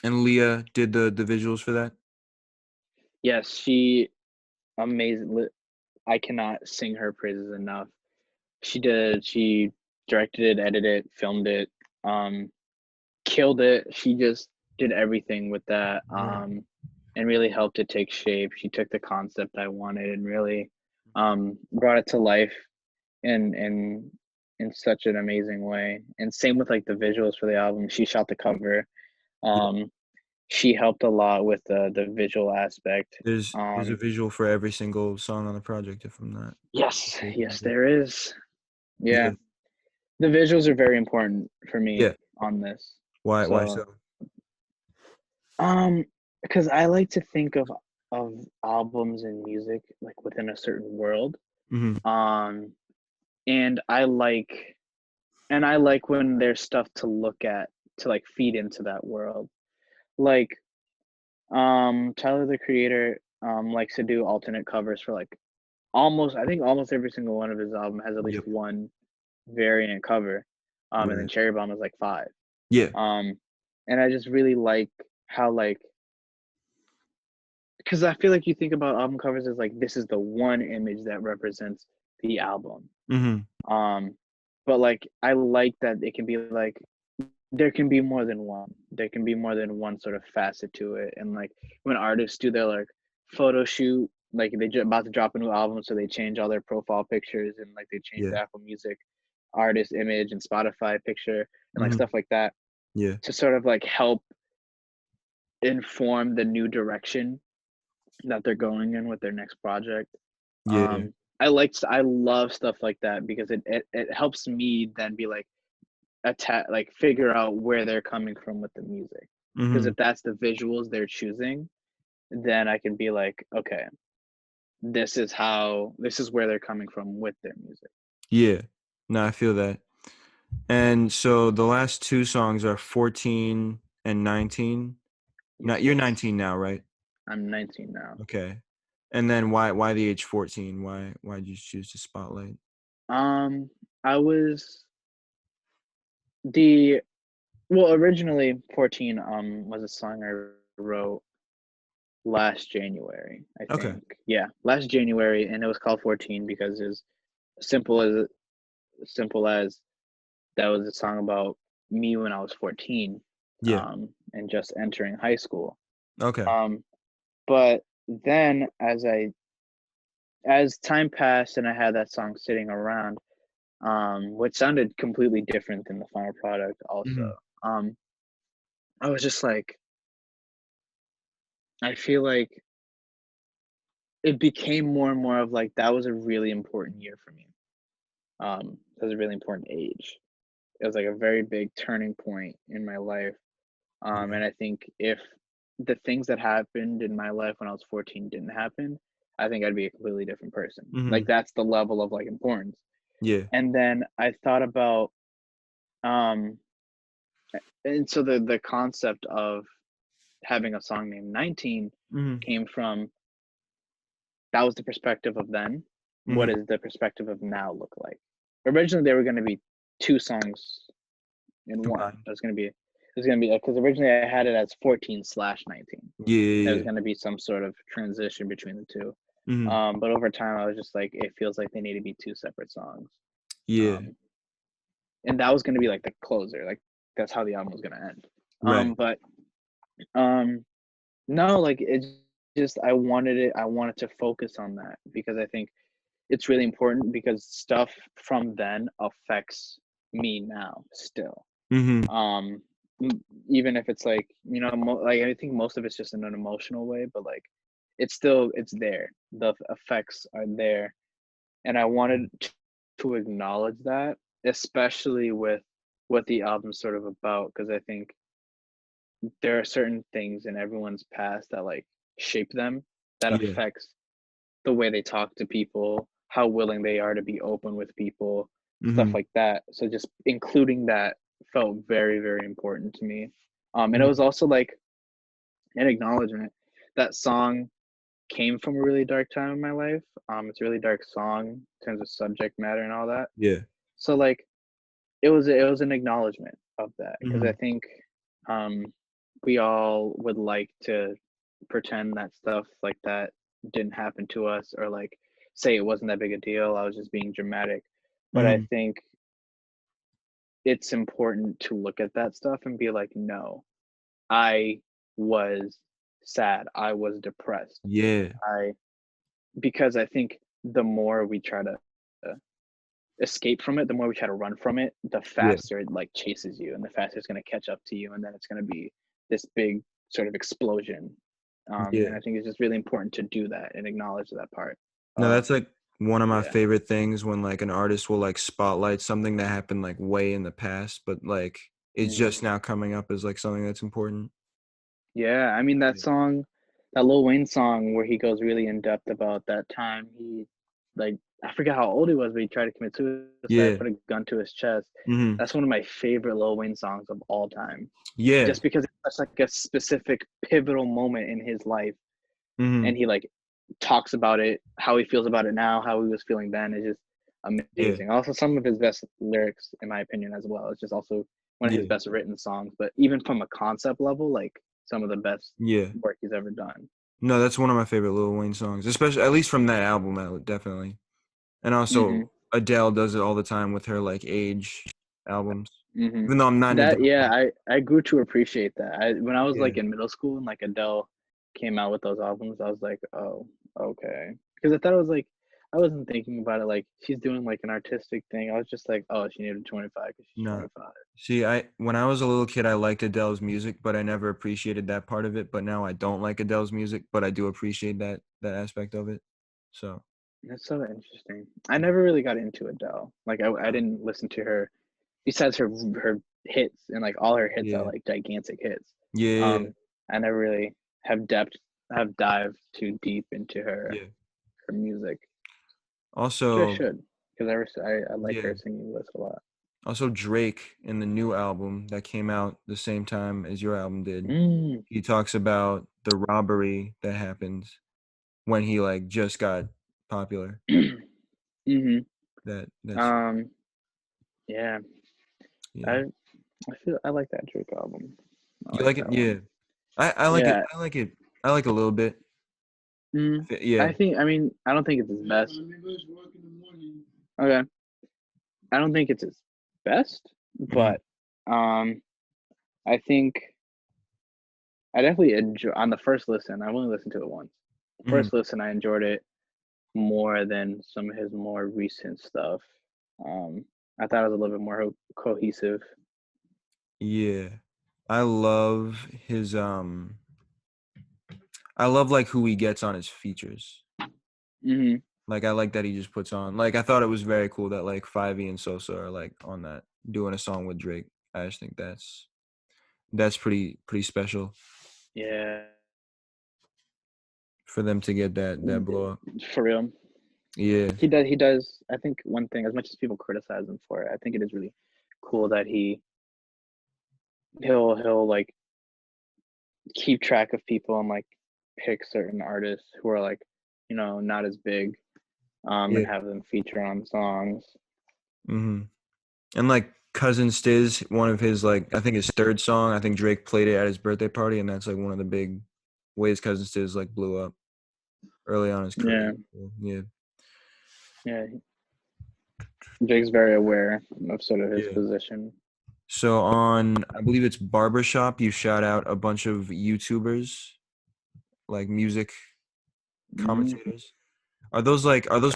and Leah did the visuals for that. Yes, she amazing. I cannot sing her praises enough. She directed it, edited it, filmed it, um, killed it. She just did everything with that, and really helped it take shape. She took the concept I wanted and really brought it to life in such an amazing way. And same with like the visuals for the album. She shot the cover. Yeah. Um, she helped a lot with the visual aspect. There's a Um, visual for every single song on the project, if I'm not yes, mistaken. yes, there is. Yeah, Yeah. the visuals are very important for me Yeah. on this. Why So, so? um, because I like to think of albums and music like within a certain world. Mhm. Um, and I like when there's stuff to look at to like feed into that world. Like, Tyler the Creator likes to do alternate covers for like I think almost every single one of his album has at least Yep. one variant cover. And then Right. Cherry Bomb is like five. Yeah. Um, and I just really like how like because I feel like you think about album covers as like this is the one image that represents the album. Mhm. Um, but like I like that it can be like there can be more than one. There can be more than one sort of facet to it. And like when artists do their like photo shoot, like about to drop a new album, so they change all their profile pictures and like they change Yeah. the Apple Music artist image and Spotify picture and like Mhm. stuff like that Yeah. to sort of like help inform the new direction that they're going in with their next project. Yeah, yeah. I love stuff like that because it helps me then be like like figure out where they're coming from with the music. Because Mhm. if that's the visuals they're choosing, then I can be like, okay, this is where they're coming from with their music. Yeah. No, I feel that. And so the last 2 songs are 14 and 19. Now you're Yes. 19 now, right? I'm 19 now. Okay. And then why the age 14? Why did you choose to spotlight? I was the well, originally 14 was a song I wrote last January, I Okay. think. Yeah, last January, and it was called 14 because it's simple as simple as that was a song about me when I was 14, Yeah. and just entering high school. Okay. Um, but then as time passed and I had that song sitting around, which sounded completely different than the final product also. Mhm. Um, I was just like, I feel like it became more and more of like that was a really important year for me. That was a really important age. It was like a very big turning point in my life. Yeah. And I think if the things that happened in my life when I was 14 didn't happen, I think I'd be a completely different person. Like Mhm. that's the level of like importance. Yeah. And then I thought about um and so the concept of having a song named 19 Mhm. came from that was the perspective of then. What Mhm. does the perspective of now look like? Originally, there were going to be two songs in one. Combined. It was gonna be because originally I had it as 14/19. Yeah, There yeah, was yeah. gonna be some sort of transition between the two. Mhm. But over time, I was just like, it feels like they need to be two separate songs. Yeah. Um, and that was gonna be like the closer. Like that's how the album was gonna end. Right. But um, no, like it just I wanted to focus on that because I think it's really important because stuff from then affects me now still. Mhm. Um, even if it's like like I think most of it's just in an emotional way, but like it's there. The effects are there, and I wanted to acknowledge that, especially with what the album's sort of about, because I think there are certain things in everyone's past that like shape them, that Yeah. affects the way they talk to people, how willing they are to be open with people, stuff Mhm. like that. So just including that felt very, very important to me. And it was Mhm. also like an acknowledgement. That song came from a really dark time in my life. It's a really dark song in terms of subject matter and all that. Yeah. So like it was an acknowledgement of that because I Mhm. think um, we all would like to pretend that stuff like that didn't happen to us or like say it wasn't that big a deal. I was just being dramatic. But I Mhm. think it's important to look at that stuff and be like, no, I was sad. I was depressed. Yeah. I because I think the more we try to uh, escape from it, the more we try to run from it, the Yeah. faster it like chases you and the faster it's going to catch up to you. And then it's going to be this big sort of explosion. And Yeah. I think it's just really important to do that and acknowledge that part No, of, that's like one of my yeah. favorite things when like an artist will like spotlight something that happened like way in the past, but like it's Mm. just now coming up as like something that's important. Yeah. I mean, that Yeah. song, that Lil Wayne song where he goes really in depth about that time he, like, I forget how old he was, but he tried to commit suicide, Yeah. put a gun to his chest. Mhm. That's one of my favorite Lil Wayne songs of all time. Yeah. Just because it's like a specific pivotal moment in his life, and Mhm. he like talks about it, how he feels about it now, how he was feeling then is just Yeah. amazing. Also, some of his best lyrics, in my opinion, as well. It's just also one of his Yeah. best written songs. But even from a concept level, like some of the best Yeah. work he's ever done. No, that's one of my favorite Lil Wayne songs, especially at least from that album, definitely. And Mhm. also Adele does it all the time with her like age albums. Mhm. Even though I'm not an That Adele yeah, fan. I grew to appreciate that. When I was Yeah, like in middle school and like Adele came out with those albums, I was like, "Oh, okay." Because I thought it was like I wasn't thinking about it like she's doing like an artistic thing. I was just like, "Oh, she needed 25 because she's no. 25." See, I when I was a little kid, I liked Adele's music, but I never appreciated that part of it. But now I don't like Adele's music, but I do appreciate that aspect of it. So, That's so interesting. I never really got into Adele. Like I uh, didn't listen to her besides her hits and like all her hits are yeah, like gigantic hits. yeah, Um, I never really have depth have dived too deep into yeah. her music, which I Also, should because I like yeah. her singing voice a lot. Also, Drake in the new album that came out the same time as your album did, Mm. he talks about the robbery that happened when he like just got popular. Mhm. That's Um, yeah, yeah. I feel I like that Drake album. I You like like it? that Yeah. one. I like it. Yeah. I like it. I like a little bit. Yeah. I think I mean I don't think it's his best. Okay. I don't think it's his best, Hmm. but um I think I definitely enjoy on the first listen. I've only listened to it once. Hmm. First listen, I enjoyed it more than some of his more recent stuff. Um, I thought it was a little bit more cohesive. Yeah. I love his I love like who he gets on his features. Hmm. Like I like that he just puts on. Like I thought it was very cool that like 5e and Sosa are like on that doing a song with Drake. I just think that's pretty special Yeah, for them to get that blow up. for real. Yeah. He does. He does. I think one thing, as much as people criticize him for it, I think it is really cool that he'll like keep track of people and like pick certain artists who are like not as big and Yeah. have them feature on songs. Hmm. And like Cousin Stiz, one of his like I think his third song, I think Drake played it at his birthday party, and that's like one of the big ways Cousin Stiz like blew up early on in his Yeah, career. Yeah. yeah. Jake's very aware of sort of his Yeah. position. So on I believe it's Barbershop, you shout out a bunch of YouTubers, like music Hmm. commentators. Are those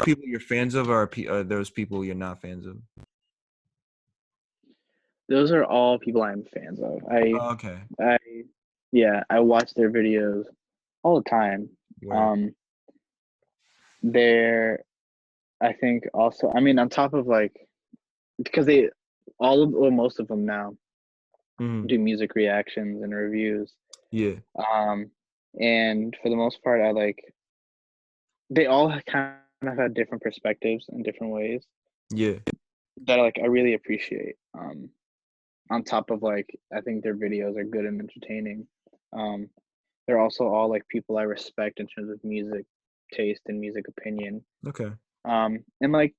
people you're fans of, or are those people you're not fans of? Those are all people I'm fans of. Oh, okay. I, yeah, I watch their videos all the time. Word. Um, they're, I think also, I mean, on top of like, because all of, or most of them now Hmm. do music reactions and reviews. Yeah. Um, and for the most part, they all kind of have different perspectives in different ways Yeah. that like I really appreciate. On top of like, I think their videos are good and entertaining. Um, they're also all like people I respect in terms of music taste and music opinion. Okay. And like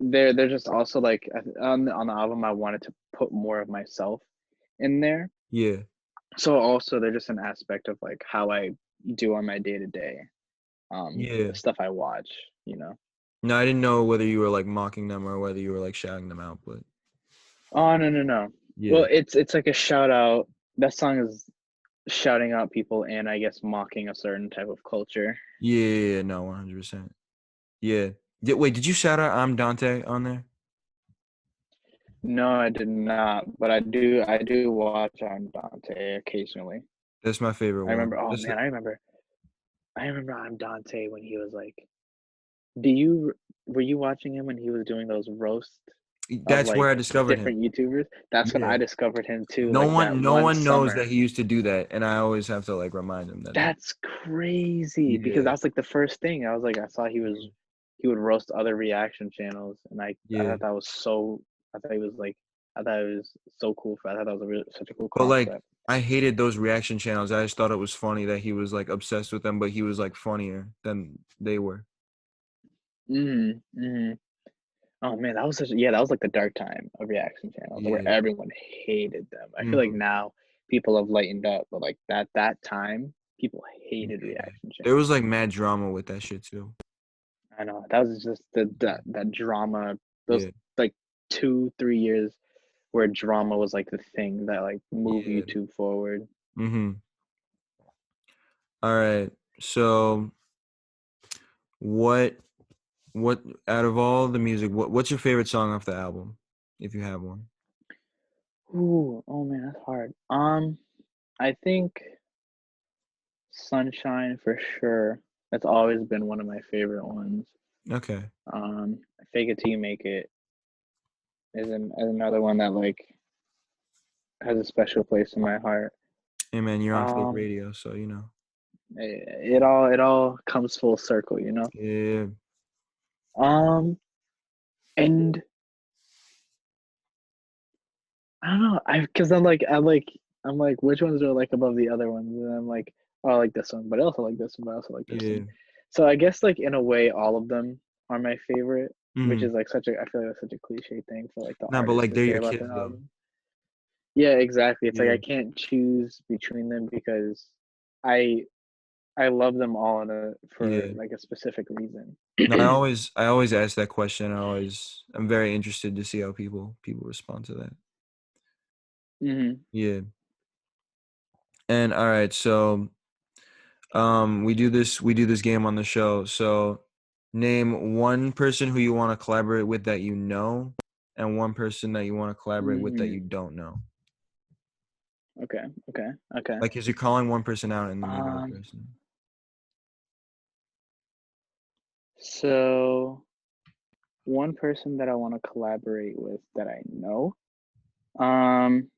they're just also like on the album I wanted to put more of myself in there. Yeah. So also they're just an aspect of like how I do on my day to day. Yeah. The stuff I watch, you know. No, I didn't know whether you were like mocking them or whether you were like shouting them out, but Oh no no no. yeah. Well, it's like a shout out. That song is shouting out people and I guess mocking a certain type of culture. Yeah, yeah, yeah, no, 100%. Yeah. Wait, did you shout out I'm Dante on there? No, I did not, but I do watch on Dante occasionally. That's my favorite I remember one. oh man, I remember on Dante when he was like do you were you watching him when he was doing those roasts of That's where like I discovered him. different YouTubers? That's when Yeah. I discovered him too, No like that one no one one knows that summer. he used to do that, and I always have to like remind him that That's crazy because yeah. that's like the first thing. I was like I saw he would roast other reaction channels and I Yeah. thought that was so I thought he was like I thought it was so cool for I thought that was such a cool But like concept. I hated those reaction channels. I just thought it was funny that he was like obsessed with them, but he was like funnier than they were. Mhm, mhm. Oh man, that was that was like the dark time of reaction channels where Yeah. everyone hated them. I feel like Hmm. now people have lightened up, but like that time, people hated Yeah. reaction There was channels. like mad drama with that shit too. I know that was just that drama. Those Yeah. like 2 3 years where drama was like the thing that like moved Yeah. YouTube forward. Mhm. All right. So what what out of all the music, what's your favorite song off the album, if you have one? Ooh, oh man, that's hard. I think Sunshine for sure. That's always been one of my favorite ones. Okay. Fake It Till You Make It is another one that like has a special place in my heart. Hey man, you're on fake Um, radio, so you know. it all comes full circle, you know. Yeah. Um, and I don't know, because I'm like, which ones do I like above the other ones? And I'm like, oh, I like this one, but I also like this one, but I also like this Yeah. one. So I guess like in a way, all of them are my favorite, which Mhm. is like I feel like that's such a cliche thing for like the Nah, but artist like to they're say your about kids their though. album. Yeah, exactly. It's like Yeah. I can't choose between them because I I love them all for Yeah. like a specific reason. No, I always ask that question. I'm very interested to see how people respond to that. hmm Yeah. And all right, so we do this game on the show. So name one person who you want to collaborate with that you know, and one person that you want to collaborate with that you hmm don't know. Okay, okay, okay. Like, 'cause you're calling one person out and then you know the Um, person. so one person that I want to collaborate with that I know, um,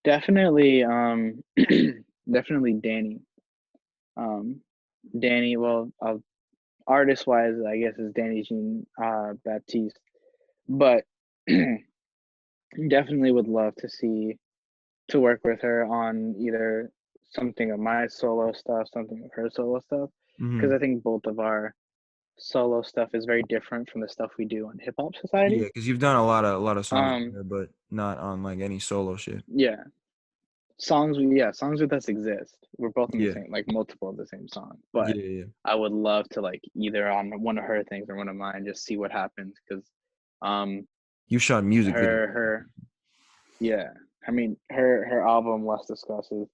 definitely, definitely Danny. Um, Danny, well, artist wise, I guess is Danny Jean Baptiste, but definitely would love to work with her on either something of my solo stuff, something of her solo stuff, because Mm-hmm. I think both of our solo stuff is very different from the stuff we do on Hip Hop Society. Yeah, because you've done a lot of songs Um, together, but not on like any solo shit. yeah, songs with us exist. We're both in the Yeah. same, like multiple of the same song, Yeah, but yeah, yeah. I would love to like either on one of her things or one of mine, just see what happens because, um, You shot music videos. her yeah, I mean her album Less Discusses,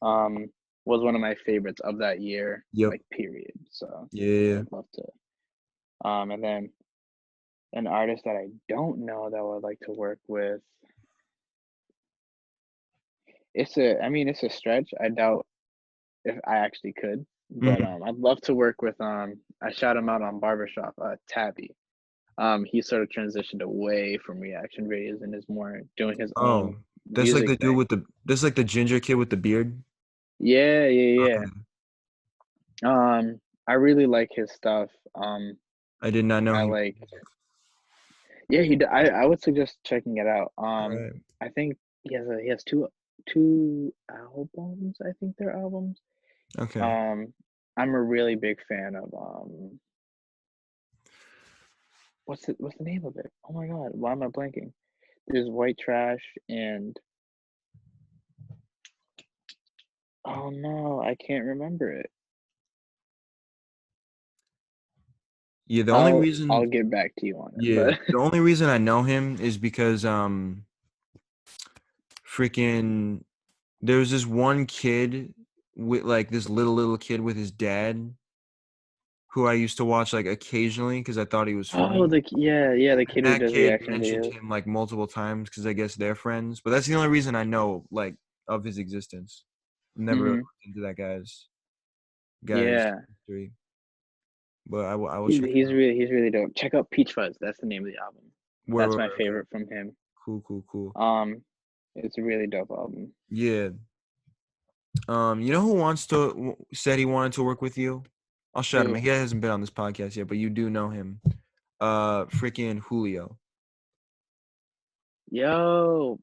um, was one of my favorites of that year, Yep. like period. So I Yeah. would love to. And then an artist that I don't know that I would like to work with. I mean, it's a stretch. I doubt if I actually could, but Mm-hmm. I'd love to work with. I shout him out on Barbershop, Tabby. He sort of transitioned away from reaction videos and is more doing his Oh, own that's like music the dude thing. with the that's like the ginger kid with the beard. Yeah, yeah, Okay. yeah. I really like his stuff. I did not know I he. like, yeah, I would suggest checking it out. All right. I think he has two albums. I think they're albums. Okay. Um, I'm a really big fan of what's the name of it? Oh my God, why am I blanking? There's White Trash and oh no, I can't remember it. Yeah. The only I'll reason. get back to you on it, Yeah. but The only reason I know him is because freaking there was this one kid with like this little kid with his dad who I used to watch like occasionally because I thought he was oh, funny. yeah, the And kid who that does kid reaction mentioned videos. him like multiple times because I guess they're friends. But that's the only reason I know like of his existence. Never really hmm looked into that guy's Yeah, history. But I will he's check it he's out. really he's really dope. Check out Peach Fuzz. That's the name of the album. That's my Okay. favorite from him. Cool, cool, cool. Um, it's a really dope album. Yeah. You know who said he wanted to work with you? I'll shout him. Who? He hasn't been on this podcast yet, but you do know him. Freaking Julio. Yo,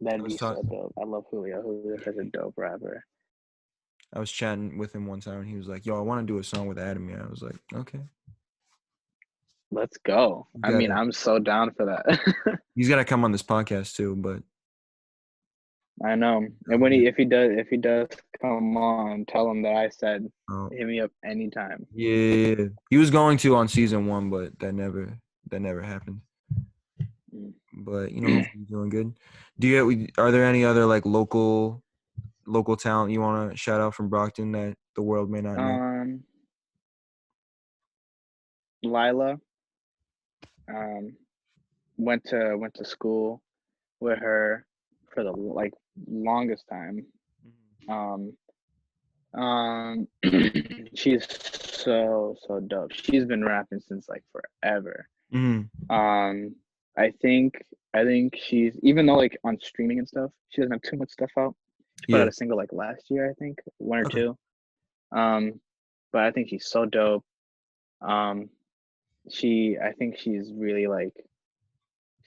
I that'd was be so talking. dope. I love Julio. Julio's such a dope rapper. I was chatting with him one time, and he was like, "Yo, I want to do a song with Ademir." I was like, "Okay." Let's go. You I mean, gotta. I'm so down for that. He's gotta come on this podcast too. But I know. And Oh, when if he does come on, tell him that I said oh, hit me up anytime. yeah. He was going to on season 1, but that never happened. But Mm. hopefully he's doing good. Are there any other like local talent you want to shout out from Brockton that the world may not know? um, Lila, um, went to school with her for the like longest time. Um, um, she's so dope. She's been rapping since like forever. Mm-hmm. Um, I think I think she's even though like on streaming and stuff, she doesn't have too much stuff out. She put out Yeah. a single like last year, I think, one or Okay. two. Um, but I think she's so dope. Um, I think she's really like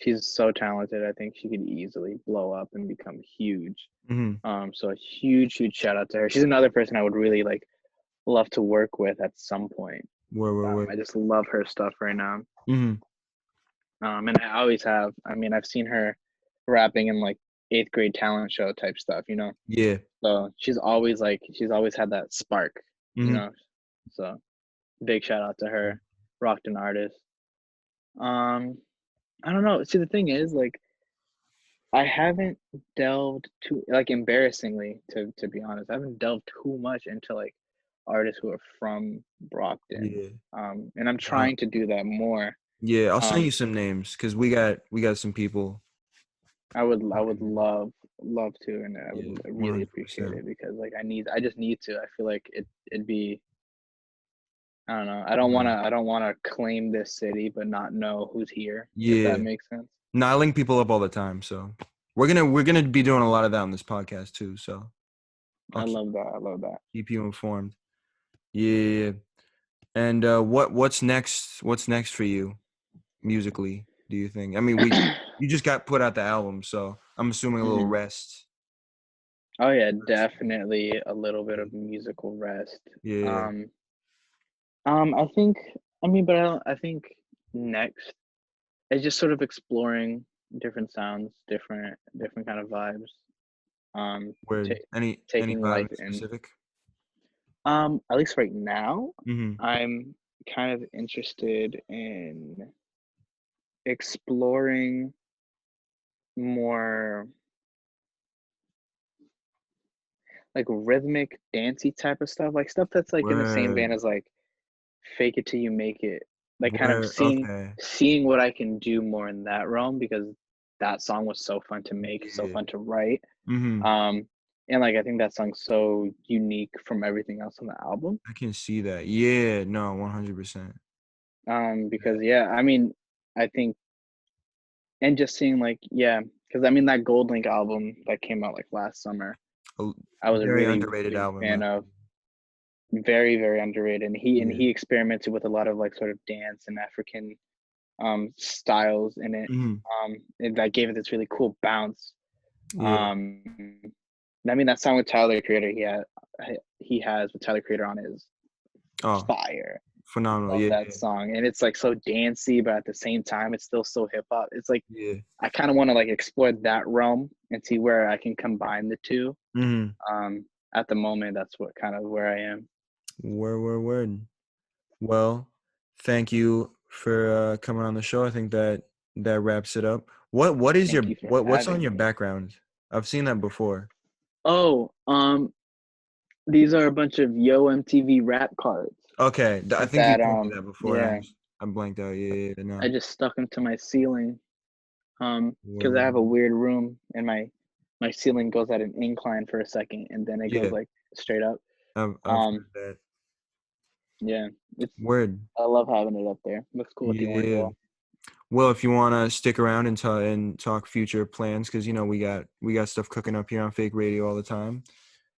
she's so talented. I think she could easily blow up and become huge. Mm-hmm. So a huge shout out to her. She's another person I would really like love to work with at some point. Where? I just love her stuff right now. Mm-hmm. And I always have. I mean, I've seen her rapping in like eighth grade talent show type stuff, Yeah. So she's always had that spark, you Mm-hmm. know. So big shout out to her, Brockton artist. Um, I don't know. See, the thing is, like, I haven't delved too, like, embarrassingly, to be honest, I haven't delved too much into like artists who are from Brockton. Yeah. And I'm Uh, trying to do that more. yeah. I'll send Um, you some names because we got some people. I would love to, and I Yeah. would really appreciate 100%. it because like I just need to. I feel like it'd be I don't know. Right. I don't wanna claim this city but not know who's here, if that Yeah. makes sense. No, I link people up all the time, so we're gonna be doing a lot of that on this podcast too. So I'll I love that. I love keep you informed. Yeah. And what's next? What's next for you musically? Do you think? I mean, that. you just got put out the album, so I'm assuming a little Mhm. rest. Oh yeah, definitely a little bit Yeah. of musical rest. Yeah. Um, I think I mean, but I think next is just sort of exploring different sounds, different kind of vibes. Ta Where any taking vibe life in in. specific? At least right now, Mm-hmm. I'm kind of interested in exploring more like rhythmic, dancey type of stuff, like stuff that's like in the same Word. vein as like fake it till you make it. Like kind of Word. Okay. seeing what I can do more in that realm because that song was so fun to make, so Yeah. fun to write. Mm-hmm. Um, and like I think that song's so unique from everything else on the album. I can see that. Yeah. No. 100%. Because yeah, I mean, I think and just seeing like yeah, because I mean that Gold Link album that came out like last summer, A I was a very really underrated big album, in my fan of. opinion. Very underrated, and Yeah. he experimented with a lot of like sort of dance and African styles in it. Mm-hmm. And that gave it this really cool bounce. Yeah. Um, I mean that song with Tyler Creator he has with Tyler Creator on is Oh, fire. phenomenal. Love Yeah. that song, and it's like so dancey, but at the same time, it's still so hip hop. It's like Yeah. I kind of want to like explore that realm and see where I can combine the two. Mm-hmm. Um, at the moment, that's what kind of where I am. Word. Well, thank you for coming on the show. I think that wraps it up. What is your Thank you for what's on having your me. background? I've seen that before. Oh, these are a bunch of Yo MTV rap cards Okay, I think you that told me that before, and yeah, I blanked out. Yeah, I no. just stuck them to my ceiling Word, because I word, have a word. weird room and my ceiling goes at an incline for a second and then it goes Yeah, like straight up. I've Um, heard that. yeah, it's Word. I love having it up there. Looks cool with the orange Yeah. wall. Well, if you want to stick around and talk future plans, because we got stuff cooking up here on Fake Radio all the time.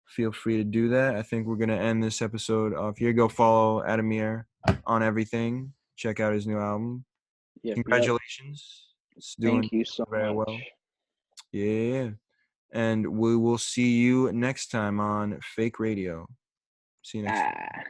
Feel free to do that. I think we're gonna end this episode off here. Go follow Ademir on everything. Check out his new album. Yep. Congratulations. It's doing Thank you so very much. well. Yeah. And we will see you next time on Fake Radio. See you next time. Ah.